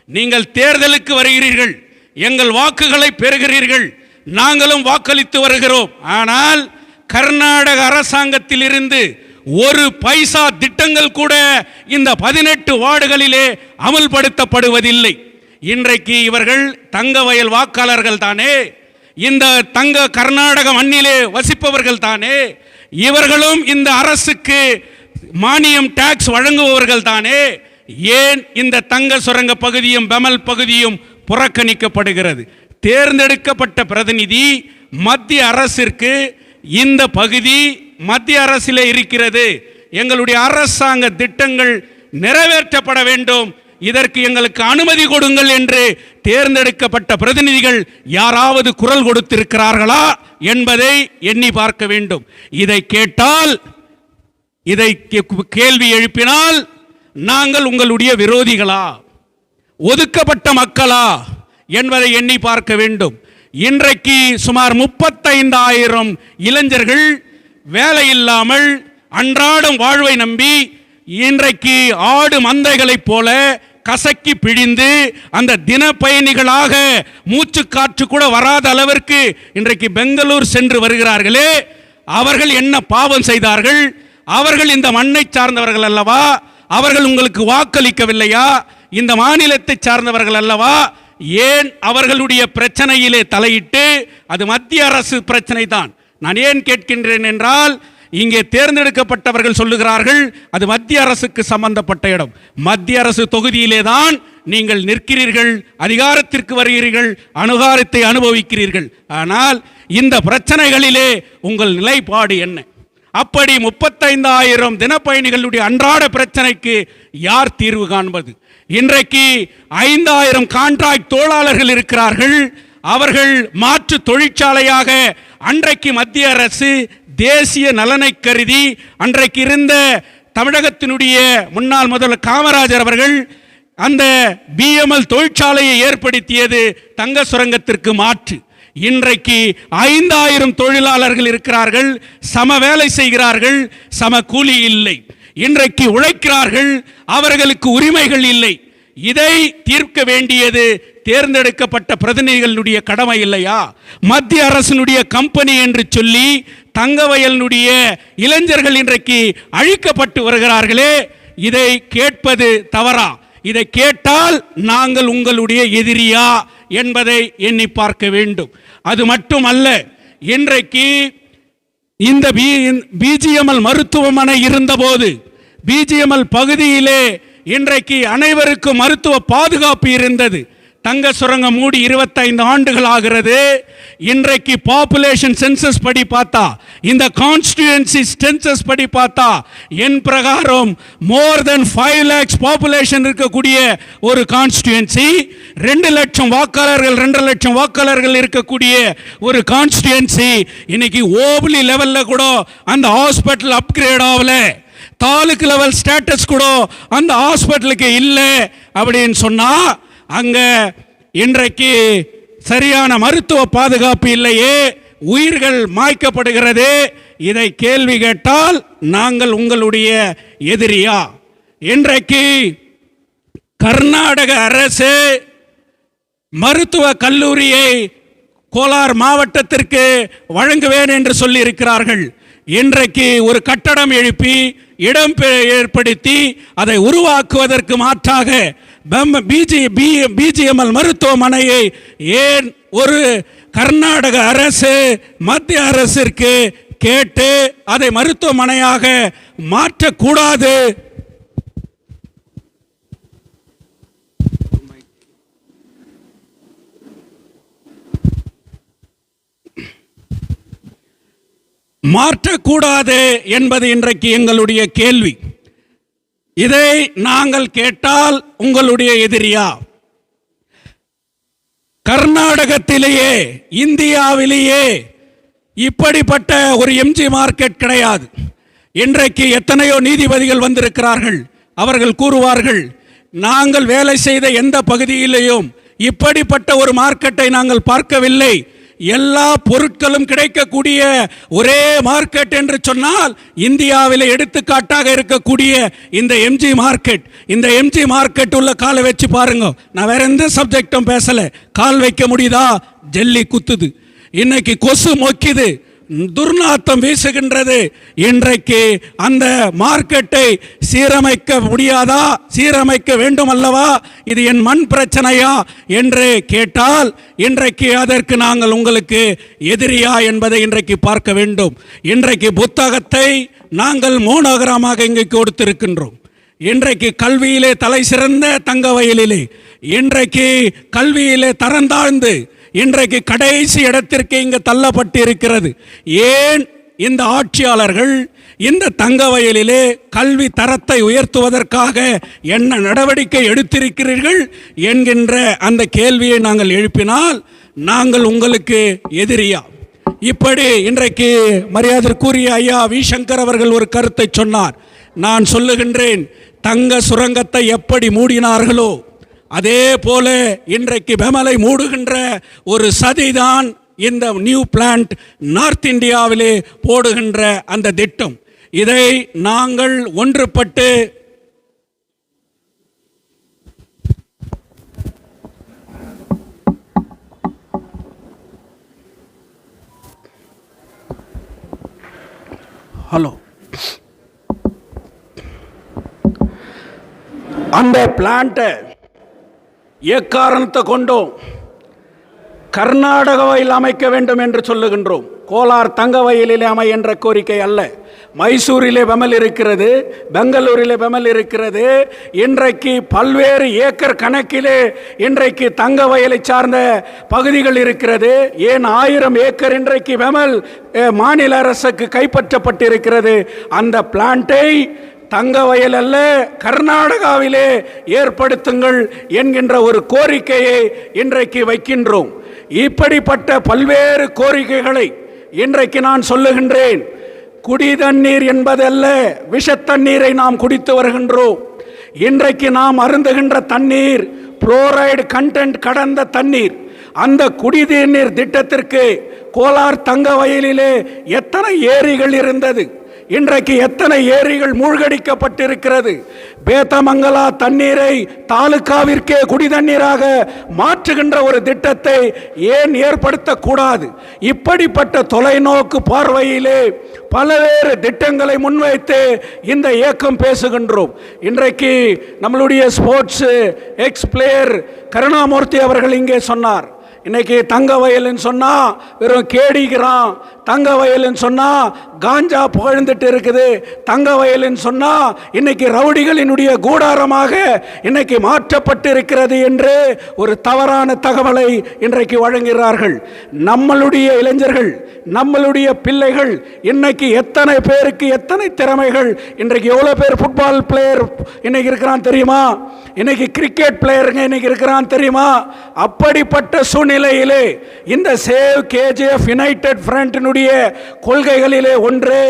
நீங்கள் தேர்தலுக்கு வருகிறீர்கள், எங்கள் வாக்குகளை பெறுகிறீர்கள், நாங்களும் வாக்களித்து வருகிறோம். ஆனால் கர்நாடக அரசாங்கத்தில் இருந்து ஒரு பைசா திட்டங்கள் கூட இந்த 18 வார்டுகளிலே அமல்படுத்தப்படுவதில்லை. இன்றைக்கு இவர்கள் தங்க வயல் வாக்காளர்கள் தானே, இந்த தங்க கர்நாடக மண்ணிலே வசிப்பவர்கள் தானே, இவர்களும் இந்த அரசுக்கு மானியம் டாக்ஸ் வழங்குபவர்கள் தானே. ஏன் இந்த தங்க சுரங்க பகுதியும் பெமல் பகுதியும் புறக்கணிக்கப்படுகிறது? தேர்ந்தெடுக்கப்பட்ட பிரதிநிதி மத்திய அரசிற்கு இந்த பகுதி மத்திய அரசிலே இருக்கிறது, எங்களுடைய அரசாங்க திட்டங்கள் நிறைவேற்றப்பட வேண்டும், இதற்கு எங்களுக்கு அனுமதி கொடுங்கள் என்று தேர்ந்தெடுக்கப்பட்ட பிரதிநிதிகள் யாராவது குரல் கொடுத்திருக்கிறார்களா என்பதை எண்ணி பார்க்க வேண்டும். இதை கேட்டால், இதை கேள்வி எழுப்பினால் நாங்கள் உங்களுடைய விரோதிகளா, ஒதுக்கப்பட்ட மக்களா என்பதை எண்ணி பார்க்க வேண்டும். இன்றைக்கு சுமார் 35,000 இளைஞர்கள் வேலை இல்லாமல் அன்றாடம் வாழ்வை நம்பி இன்றைக்கு ஆடு மந்தைகளைப் போல கசக்கி பிழிந்து அந்த தின பயணிகளாக மூச்சு காற்று கூட வராத அளவிற்கு இன்றைக்கு பெங்களூர் சென்று வருகிறார்களே, அவர்கள் என்ன பாவம் செய்தார்கள்? அவர்கள் இந்த மண்ணை சார்ந்தவர்கள் அல்லவா? அவர்கள் உங்களுக்கு வாக்களிக்கவில்லையா? இந்த மாநிலத்தை சார்ந்தவர்கள் அல்லவா? ஏன் அவர்களுடைய பிரச்சனையிலே தலையிட்டு, அது மத்திய அரசு பிரச்சனை தான். நான் ஏன் கேட்கின்றேன் என்றால், இங்கே தேர்ந்தெடுக்கப்பட்டவர்கள் சொல்லுகிறார்கள் அது மத்திய அரசுக்கு சம்பந்தப்பட்ட இடம். மத்திய அரசு தொகுதியிலே தான் நீங்கள் நிற்கிறீர்கள், அதிகாரத்திற்கு வருகிறீர்கள், அனுகாரத்தை அனுபவிக்கிறீர்கள். ஆனால் இந்த பிரச்சனைகளிலே உங்கள் நிலைப்பாடு என்ன? அப்படி 35,000 தினப்பயணிகளுடைய அன்றாட பிரச்சனைக்கு யார் தீர்வு காண்பது? இன்றைக்கு 5,000 கான்ட்ராக்ட் தொழிலாளர்கள் இருக்கிறார்கள். அவர்கள் மாற்று தொழிற்சாலையாக அன்றைக்கு மத்திய அரசு தேசிய நலனை கருதி அன்றைக்கு இருந்த தமிழகத்தினுடைய முன்னாள் முதல்வர் காமராஜர் அவர்கள் அந்த BML தொழிற்சாலையை ஏற்படுத்தியது தங்க சுரங்கத்திற்கு மாற்று. இன்றைக்கு 5,000 தொழிலாளர்கள் இருக்கிறார்கள், சம வேலை செய்கிறார்கள், சம கூலி இல்லை. இன்றைக்கு உழைக்கிறார்கள், அவர்களுக்கு உரிமைகள் இல்லை. இதை தீர்க்க வேண்டியது தேர்ந்தெடுக்கப்பட்ட பிரதிநிதிகளுடைய கடமை இல்லையா? மத்திய அரசினுடைய கம்பெனி என்று சொல்லி தங்க வயலினுடைய இளைஞர்கள் இன்றைக்கு அழிக்கப்பட்டு வருகிறார்களே, இதை கேட்பது தவறா? இதை கேட்டால் நாங்கள் உங்களுடைய எதிரியா என்பதை எண்ணி பார்க்க வேண்டும். அது மட்டுமல்ல, இன்றைக்கு இந்த பிஜிஎம்எல் மருத்துவமனை இருந்தபோது பிஜிஎம்எல் பகுதியிலே இன்றைக்கு அனைவருக்கும் மருத்துவ பாதுகாப்பு இருந்தது. தங்க சுரங்கம் மூடி 25 ஆண்டுகள் ஆகிறது. இன்றைக்கு பாப்புலேஷன் சென்சஸ் படி பார்த்தா, இந்த கான்ஸ்டியூன்சி சென்சஸ் படி பார்த்தா, என் பிரகாரம் மோர் தென் 5 lakhs பாப்புலேஷன் இருக்கக்கூடிய ஒரு கான்ஸ்டியூன்சி, 2 லட்சம் வாக்காளர்கள் 2.5 லட்சம் வாக்காளர்கள் இருக்கக்கூடிய ஒரு கான்ஸ்டியூன்சி இன்னைக்கு ஓபிலி லெவல்ல கூட அந்த ஹாஸ்பிட்டல் அப்கிரேட் ஆகல, தாலுக்கு லெவல் ஸ்டேட்டஸ் கூட அந்த ஹாஸ்பிட்டலுக்கு இல்லை அப்படின்னு சொன்னா அங்க இன்றைக்கு சரியான மருத்துவ பாதுகாப்பு இல்லையே, உயிர்கள் மாய்க்கப்படுகிறது. இதை கேள்வி கேட்டால் நாங்கள் உங்களுடைய எதிரியா? இன்றைக்கு கர்நாடக அரசு மருத்துவ கல்லூரியை கோலார் மாவட்டத்திற்கு வழங்குவேன் என்று சொல்லி இருக்கிறார்கள். இன்றைக்கு ஒரு கட்டடம் எழுப்பி இடம் ஏற்படுத்தி அதை உருவாக்குவதற்கு மாற்றாக பிஜிஎம்எல் மருத்துவமனையை ஏன் ஒரு கர்நாடக அரசு மத்திய அரசிற்கு கேட்டு அதை மருத்துவமனையாக மாற்றக்கூடாது? மாற்றக்கூடாது என்பது இன்றைக்கு எங்களுடைய கேள்வி. இதை நாங்கள் கேட்டால் உங்களுடைய எதிரியா? கர்நாடகத்திலேயே இந்தியாவிலேயே இப்படிப்பட்ட ஒரு எம்ஜி மார்க்கெட் கிடையாது. இன்றைக்கு எத்தனையோ நீதிபதிகள் வந்திருக்கிறார்கள். அவர்கள் கூறுவார்கள், நாங்கள் வேலை செய்த எந்த பகுதியிலேயும் இப்படிப்பட்ட ஒரு மார்க்கெட்டை நாங்கள் பார்க்கவில்லை. எல்லா பொருட்களும் கிடைக்கக்கூடிய ஒரே மார்க்கெட் என்று சொன்னால் இந்தியாவில் எடுத்துக்காட்டாக இருக்கக்கூடிய இந்த எம்ஜி மார்க்கெட். இந்த எம்ஜி மார்க்கெட் உள்ள காலை வச்சு பாருங்க. நான் வேற எந்த சப்ஜெக்டும் பேசல. கால் வைக்க முடியுதா? ஜல்லி குத்துது. இன்னைக்கு கொசு மொக்கிது, துர்நாத்தம் வீசுகின்றது. இன்றைக்கு அந்த மார்க்கெட்டை சீரமைக்க முடியாதா? சீரமைக்க வேண்டும் அல்லவா? இது என் மண் பிரச்சனையா என்று கேட்டால் இன்றைக்கு அதற்கு நாங்கள் உங்களுக்கு எதிரியா என்பதை இன்றைக்கு பார்க்க வேண்டும். இன்றைக்கு புத்தகத்தை நாங்கள் மோனோகிராமாக இங்கே கொடுத்திருக்கின்றோம். இன்றைக்கு கல்வியிலே தலை சிறந்த தங்கவயலிலே, இன்றைக்கு கல்வியிலே தரந்தாழ்ந்து இன்றைக்கு கடைசி இடத்திற்கு இங்கு தள்ளப்பட்டு இருக்கிறது. ஏன் இந்த ஆட்சியாளர்கள் இந்த தங்கவயலிலே கல்வி தரத்தை உயர்த்துவதற்காக என்ன நடவடிக்கை எடுத்திருக்கிறீர்கள் என்கின்ற அந்த கேள்வியை நாங்கள் எழுப்பினால் நாங்கள் உங்களுக்கு எதிரியா? இப்படி இன்றைக்கு மரியாதைக்குரிய ஐயா வி சங்கர் அவர்கள் ஒரு கருத்தை சொன்னார். நான் சொல்லுகின்றேன், தங்க சுரங்கத்தை எப்படி மூடினார்களோ அதே போல இன்றைக்கு பெமலை மூடுகின்ற ஒரு சதிதான் இந்த நியூ பிளான்ட் நார்த் இந்தியாவிலே போடுகின்ற அந்த திட்டம். இதை நாங்கள் ஒன்றுபட்டு அந்த பிளான்ட்டை எக்காரணத்தை கொண்டோம் கர்நாடகாவில் அமைக்க வேண்டும் என்று சொல்லுகின்றோம். கோலார் தங்க வயலிலே அமை என்ற கோரிக்கை அல்ல. மைசூரிலே பெமல் இருக்கிறது, பெங்களூரிலே பெமல் இருக்கிறது. இன்றைக்கு பல்வேறு ஏக்கர் கணக்கிலே இன்றைக்கு தங்க வயலை சார்ந்த பகுதிகள் இருக்கிறது. ஏன் 1000 ஏக்கர் இன்றைக்கு பெமல் மாநில அரசுக்கு கைப்பற்றப்பட்டிருக்கிறது. அந்த பிளான்ட்டை தங்க வயல் அல்ல கர்நாடகாவிலே ஏற்படுத்துங்கள் என்கின்ற ஒரு கோரிக்கையை இன்றைக்கு வைக்கின்றோம். இப்படிப்பட்ட பல்வேறு கோரிக்கைகளை இன்றைக்கு நான் சொல்லுகின்றேன். குடி தண்ணீர் என்பதல்ல, விஷத்தண்ணீரை நாம் குடித்து வருகின்றோம். இன்றைக்கு நாம் அருந்துகின்ற தண்ணீர் புளோரைடு கண்டென்ட் கடந்த தண்ணீர். அந்த குடிநீர் திட்டத்திற்கு கோலார் தங்க வயலிலே எத்தனை ஏரிகள் இருந்தது, இன்றைக்கு எத்தனை ஏரிகள் மூழ்கடிக்கப்பட்டிருக்கிறது. பேத்தமங்கலா தண்ணீரை தாலுகாவிற்கே குடி தண்ணீராக மாற்றுகின்ற ஒரு திட்டத்தை ஏன் ஏற்படுத்தக்கூடாது? இப்படிப்பட்ட தொலைநோக்கு பார்வையிலே பல்வேறு திட்டங்களை முன்வைத்து இந்த இயக்கம் பேசுகின்றோம். இன்றைக்கு நம்மளுடைய ஸ்போர்ட்ஸ் எக்ஸ் பிளேயர் கருணாமூர்த்தி அவர்கள் இங்கே சொன்னார், இன்னைக்கு தங்க வயல்னு சொன்னா வெறும் கேடிக்கிறான், தங்க வயல்னு சொன்னா காஞ்சா புகழ்ந்துட்டு இருக்குது, தங்க வயல்னு சொன்னா இன்னைக்கு ரவுடிகளினுடைய கூடாரமாக இன்னைக்கு மாற்றப்பட்டு இருக்கிறது என்று ஒரு தவறான தகவலை இன்றைக்கு வழங்குகிறார்கள். நம்மளுடைய இளைஞர்கள், நம்மளுடைய பிள்ளைகள் இன்னைக்கு எத்தனை பேருக்கு எத்தனை திறமைகள், இன்றைக்கு எவ்வளோ பேர் ஃபுட்பால் பிளேயர் இன்னைக்கு இருக்கிறான் தெரியுமா, இன்னைக்கு கிரிக்கெட் பிளேயருங்க இன்னைக்கு இருக்கிறான் தெரியுமா. அப்படிப்பட்ட சூழ்நிலையிலே இந்த சேவ் கேஜிஎஃப் யுனைடெட் ஃப்ரண்டினுடைய கொள்கைகளிலே ஒன்று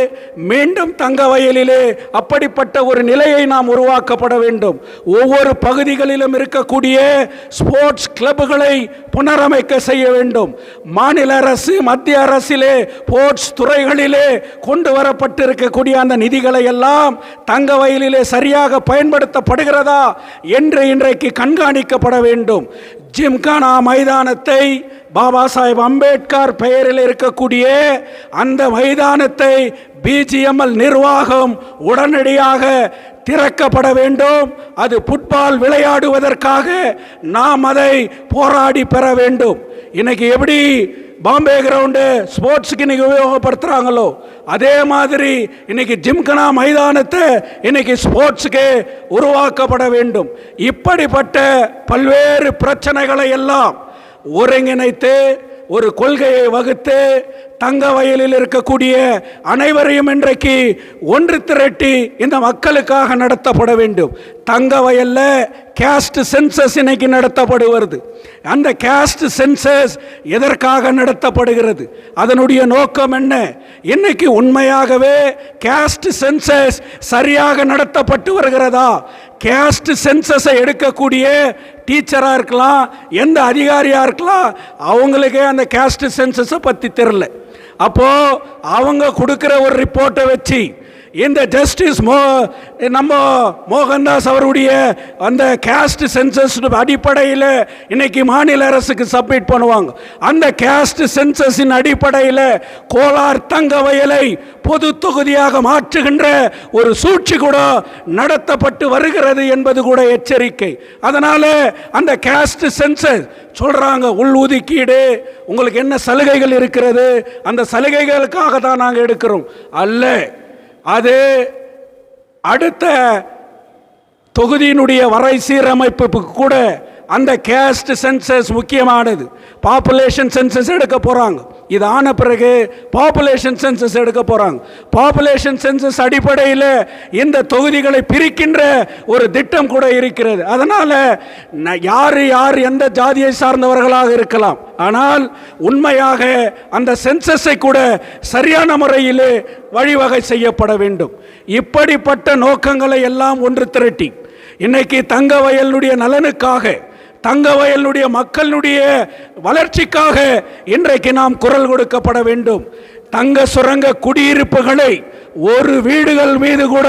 மீண்டும் தங்க வயலிலே அப்படிப்பட்ட ஒரு நிலையை நாம் உருவாக்கப்பட வேண்டும். ஒவ்வொரு பகுதிகளிலும் இருக்கக்கூடிய ஸ்போர்ட்ஸ் கிளப்புகளை புனரமைக்க செய்ய வேண்டும். மாநில அரசு மத்திய அரசிலே ஸ்போர்ட்ஸ் துறைகளிலே கொண்டு வரப்பட்டிருக்கக்கூடிய அந்த நிதிகளை எல்லாம் தங்க வயலிலே சரியாக பயன்படுத்தப்படுகிறதா என்று இன்றைக்கு கண்காணிக்கப்பட வேண்டும். ஜிம்கானா மைதானத்தை பாபா சாஹேப் அம்பேத்கர் பெயரில் இருக்கக்கூடிய அந்த மைதானத்தை பிஜிஎம்எல் நிர்வாகம் உடனடியாக திறக்கப்பட வேண்டும். அது ஃபுட்பால் விளையாடுவதற்காக நாம் அதை போராடி பெற வேண்டும். இன்னைக்கு எப்படி பாம்பே கிரவுண்டு ஸ்போர்ட்ஸுக்கு இன்னைக்கு உபயோகப்படுத்துகிறாங்களோ அதே மாதிரி இன்னைக்கு ஜிம்கனா மைதானத்தை இன்னைக்கு ஸ்போர்ட்ஸுக்கு உருவாக்கப்பட வேண்டும். இப்படிப்பட்ட பல்வேறு பிரச்சனைகளை எல்லாம் ஒருங்கிணைத்து ஒரு கொள்கையை வகுத்து தங்க வயலில் இருக்கக்கூடிய அனைவரையும் இன்றைக்கு ஒன்று திரட்டி இந்த மக்களுக்காக நடத்தப்பட வேண்டும். தங்க வயல்ல கேஸ்ட் சென்சஸ் இன்னைக்கு நடத்தப்படுகிறது. அந்த கேஸ்ட் சென்சஸ் எதற்காக நடத்தப்படுகிறது, அதனுடைய நோக்கம் என்ன? இன்னைக்கு உண்மையாகவே கேஸ்ட் சென்சஸ் சரியாக நடத்தப்பட்டு வருகிறதா? கேஸ்ட் சென்சஸை எடுக்கக்கூடிய டீச்சராக இருக்கலாம், எந்த அதிகாரியாக இருக்கலாம், அவங்களுக்கே அந்த கேஸ்ட் சென்சஸை பற்றி தெரில. அப்போ அவங்க கொடுக்குற ஒரு ரிப்போர்ட்டை வச்சு இந்த ஜஸ்டிஸ் நம்ம மோகன்தாஸ் அவருடைய அந்த கேஸ்ட் சென்சஸ் அடிப்படையில் இன்னைக்கு மாநில அரசுக்கு சப்மிட் பண்ணுவாங்க. அந்த கேஸ்ட் சென்சஸின் அடிப்படையில் கோலார் தங்க வயலை பொது தொகுதியாக மாற்றுகின்ற ஒரு சூழ்ச்சி கூட நடத்தப்பட்டு வருகிறது என்பது கூட எச்சரிக்கை. அதனால அந்த கேஸ்ட் சென்சஸ் சொல்றாங்க உள்ஒதுக்கீடு, உங்களுக்கு என்ன சலுகைகள் இருக்கிறது, அந்த சலுகைகளுக்காக தான் நாங்கள் எடுக்கிறோம் அல்ல. அது அடுத்த தொகுதியினுடைய வரை சீரமைப்புக்கு கூட அந்த கேஸ்ட் சென்சஸ் முக்கியமானது. பாப்புலேஷன் சென்சஸ் எடுக்க போகிறாங்க. இது ஆன பிறகு பாப்புலேஷன் சென்சஸ் எடுக்க போகிறாங்க. பாப்புலேஷன் சென்சஸ் அடிப்படையில் இந்த தொகுதிகளை பிரிக்கின்ற ஒரு திட்டம் கூட இருக்கிறது. அதனால் யார் யார் எந்த ஜாதியை சார்ந்தவர்களாக இருக்கலாம், ஆனால் உண்மையாக அந்த சென்சஸை கூட சரியான முறையில் வழிவகை செய்யப்பட வேண்டும். இப்படிப்பட்ட நோக்கங்களை எல்லாம் ஒன்று திரட்டி இன்னைக்கு தங்க வயலுடைய நலனுக்காக, தங்க வயலுடைய மக்களுடைய வளர்ச்சிக்காக இன்றைக்கு நாம் குரல் கொடுக்கப்பட வேண்டும். தங்க சுரங்க குடியிருப்புகளை ஒரு வீடுகள் மீது கூட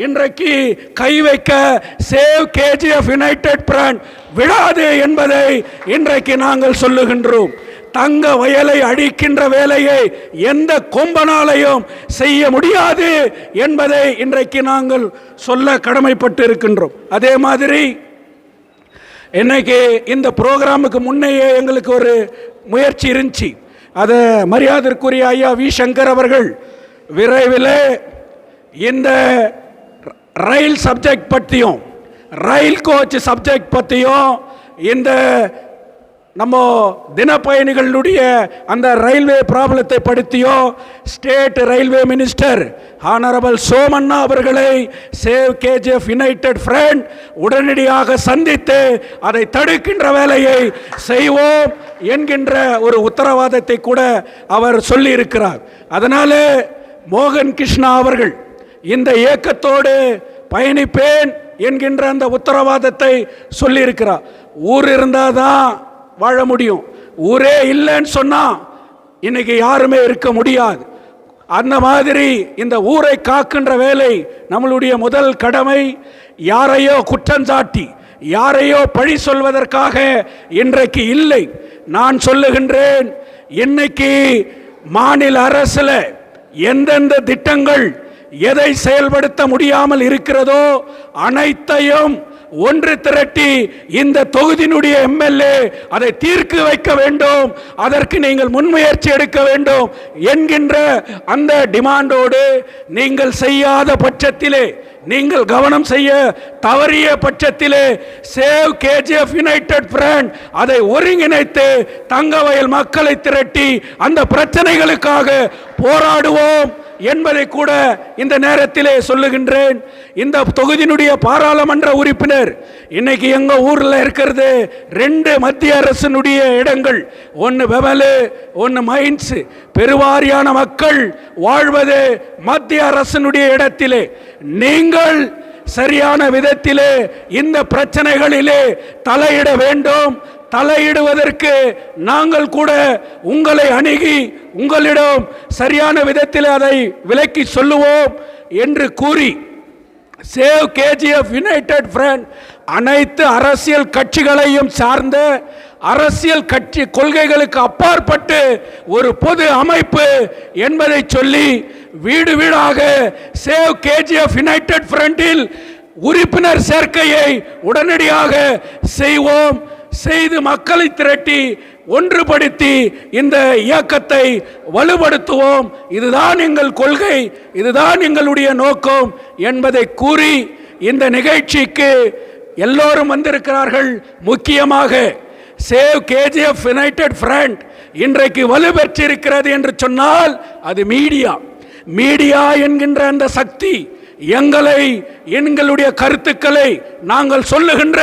இன்றைக்கு கை வைக்க சேவ் கேஜிஎஃப் யுனைடெட் ஃப்ரண்ட் விடாது என்பதை இன்றைக்கு நாங்கள் சொல்லுகின்றோம். தங்க வயலை அழிக்கின்ற வேலையை எந்த கொம்பனாலையும் செய்ய முடியாது என்பதை இன்றைக்கு நாங்கள் சொல்ல கடமைப்பட்டு இருக்கின்றோம். அதே மாதிரி இன்னைக்கு இந்த ப்ரோக்ராமுக்கு முன்னையே எங்களுக்கு ஒரு முயற்சி இருந்துச்சு. அதை மரியாதைக்குரிய ஐயா வி சங்கர் அவர்கள் விரைவில் இந்த ரயில் சப்ஜெக்ட் பற்றியும் ரயில் கோச் சப்ஜெக்ட் பற்றியும் இந்த நம்ம தினப்பயணிகளுடைய அந்த ரயில்வே ப்ராப்ளத்தை படுத்தியோ state railway minister honourable Somanna அவர்களை சேவ் கேஜிஎஃப் யுனைடெட் ஃப்ரண்ட் உடனடியாக சந்தித்து அதை தடுக்கின்ற வேலையை செய்வோம் என்கின்ற ஒரு உத்தரவாதத்தை கூட அவர் சொல்லியிருக்கிறார். அதனால மோகன் கிருஷ்ணா அவர்கள் இந்த இயக்கத்தோடு பயணிப்பேன் என்கின்ற அந்த உத்தரவாதத்தை சொல்லியிருக்கிறார். ஊர் இருந்தாதான் வாழ முடியும். ஊரே இல்லைன்னு சொன்னா இன்னைக்கு யாருமே இருக்க முடியாது. அந்த மாதிரி இந்த ஊரை காக்கின்ற வேலை நம்மளுடைய முதல் கடமை. யாரையோ குற்றஞ்சாட்டி யாரையோ பழி சொல்வதற்காக இன்றைக்கு இல்லை. நான் சொல்லுகின்றேன், இன்னைக்கு மாநில அரசுல எந்தெந்த திட்டங்கள் எதை செயல்படுத்த முடியாமல் இருக்கிறதோ அனைத்தையும் ஒன்று திரட்டி இந்த தொகுதியினுடைய எம்எல்ஏ அதை தீர்க்க வைக்க வேண்டும், அதற்கு நீங்கள் முன்முயற்சி எடுக்க வேண்டும் என்கின்ற அந்த டிமாண்டோடு நீங்கள் செய்யாத பட்சத்திலே, நீங்கள் கவனம் செய்ய தவறிய பட்சத்திலே சேவ் கேஜிஎஃப் யுனைடெட் ஃப்ரண்ட் அதை ஒருங்கிணைத்து தங்கவயல் மக்களை திரட்டி அந்த பிரச்சனைகளுக்காக போராடுவோம் என்பதை கூட இந்த நேரத்திலே சொல்லுகின்றேன். இந்த தொகுதியினுடைய பாராளுமன்ற உறுப்பினர் இன்னைக்கு எங்க ஊர்ல இருக்கிறது 2 மத்திய அரசினுடைய இடங்கள், ஒன்னு பெவலு, ஒன்னு மைன்ஸ். பெருவாரியான மக்கள் வாழ்வது மத்திய அரசினுடைய இடத்திலே. நீங்கள் சரியான விதத்திலே இந்த பிரச்சனைகளிலே தலையிட வேண்டும். தலையிடுவதற்கு நாங்கள் கூட உங்களை அணுகி உங்களிடம் சரியான விதத்தில் அதை விலக்கி சொல்லுவோம் என்று கூறி சேவ் கேஜிஎஃப் யுனைடெட் ஃப்ரண்ட் அனைத்து அரசியல் கட்சிகளையும் சார்ந்த அரசியல் கட்சி கொள்கைகளுக்கு அப்பாற்பட்டு ஒரு பொது அமைப்பு என்பதை சொல்லி வீடு வீடாக சேவ் கேஜிஎஃப் யுனைடெட் ஃப்ரண்டில் உறுப்பினர் சேர்க்கையை உடனடியாக செய்வோம். செய்து மக்களை திரட்டி ஒன்றுபடுத்தி இந்த இயக்கத்தை வலுப்படுத்துவோம். இதுதான் எங்கள் கொள்கை, இதுதான் எங்களுடைய நோக்கம் என்பதை கூறி இந்த நிகழ்ச்சிக்கு எல்லோரும் வந்திருக்கிறார்கள். முக்கியமாக சேவ் கேஜிஎஃப் யுனைடெட் ஃப்ரண்ட் இன்றைக்கு வலுப்பெற்றிருக்கிறது என்று சொன்னால் அது மீடியா என்கின்ற அந்த சக்தி எங்களை, எங்களுடைய கருத்துக்களை, நாங்கள் சொல்லுகின்ற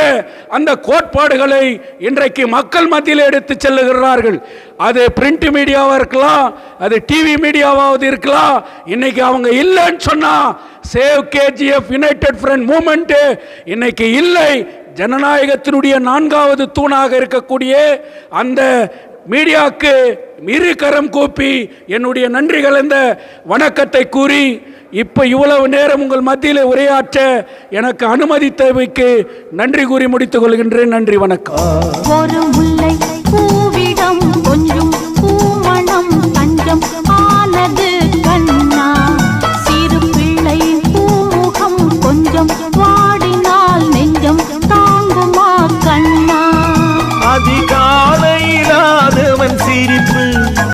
அந்த கோட்பாடுகளை இன்றைக்கு மக்கள் மத்தியில் எடுத்து செல்லுகிறார்கள். அது பிரிண்ட் மீடியாவா இருக்கலாம், அது டிவி மீடியாவாவது இருக்கலாம். இன்னைக்கு அவங்க இல்லைன்னு சொன்னா save KGF United front movement இன்னைக்கு இல்லை. ஜனநாயகத்தினுடைய 4வது தூணாக இருக்கக்கூடிய அந்த மீடியாவுக்கு இரு கரம் கூப்பி என்னுடைய நன்றி கலந்த வணக்கத்தை கூறி இப்ப இவ்வளவு நேரம் உங்கள் மத்தியில் உரையாற்ற எனக்கு அனுமதித்தவைக்கு நன்றி கூறி முடித்துக் கொள்கின்றேன். நன்றி, வணக்கம். ஒரு முல்லை பூவிடம் கொஞ்சம் பூமணம் தஞ்சம் ஆனது கண்ணா, சிறு பிள்ளை பூமுகம் கொஞ்சம் வாடினால் நெஞ்சம் தாங்குமா கண்ணா. அதிகாலையிலாதவன் சிரிப்பு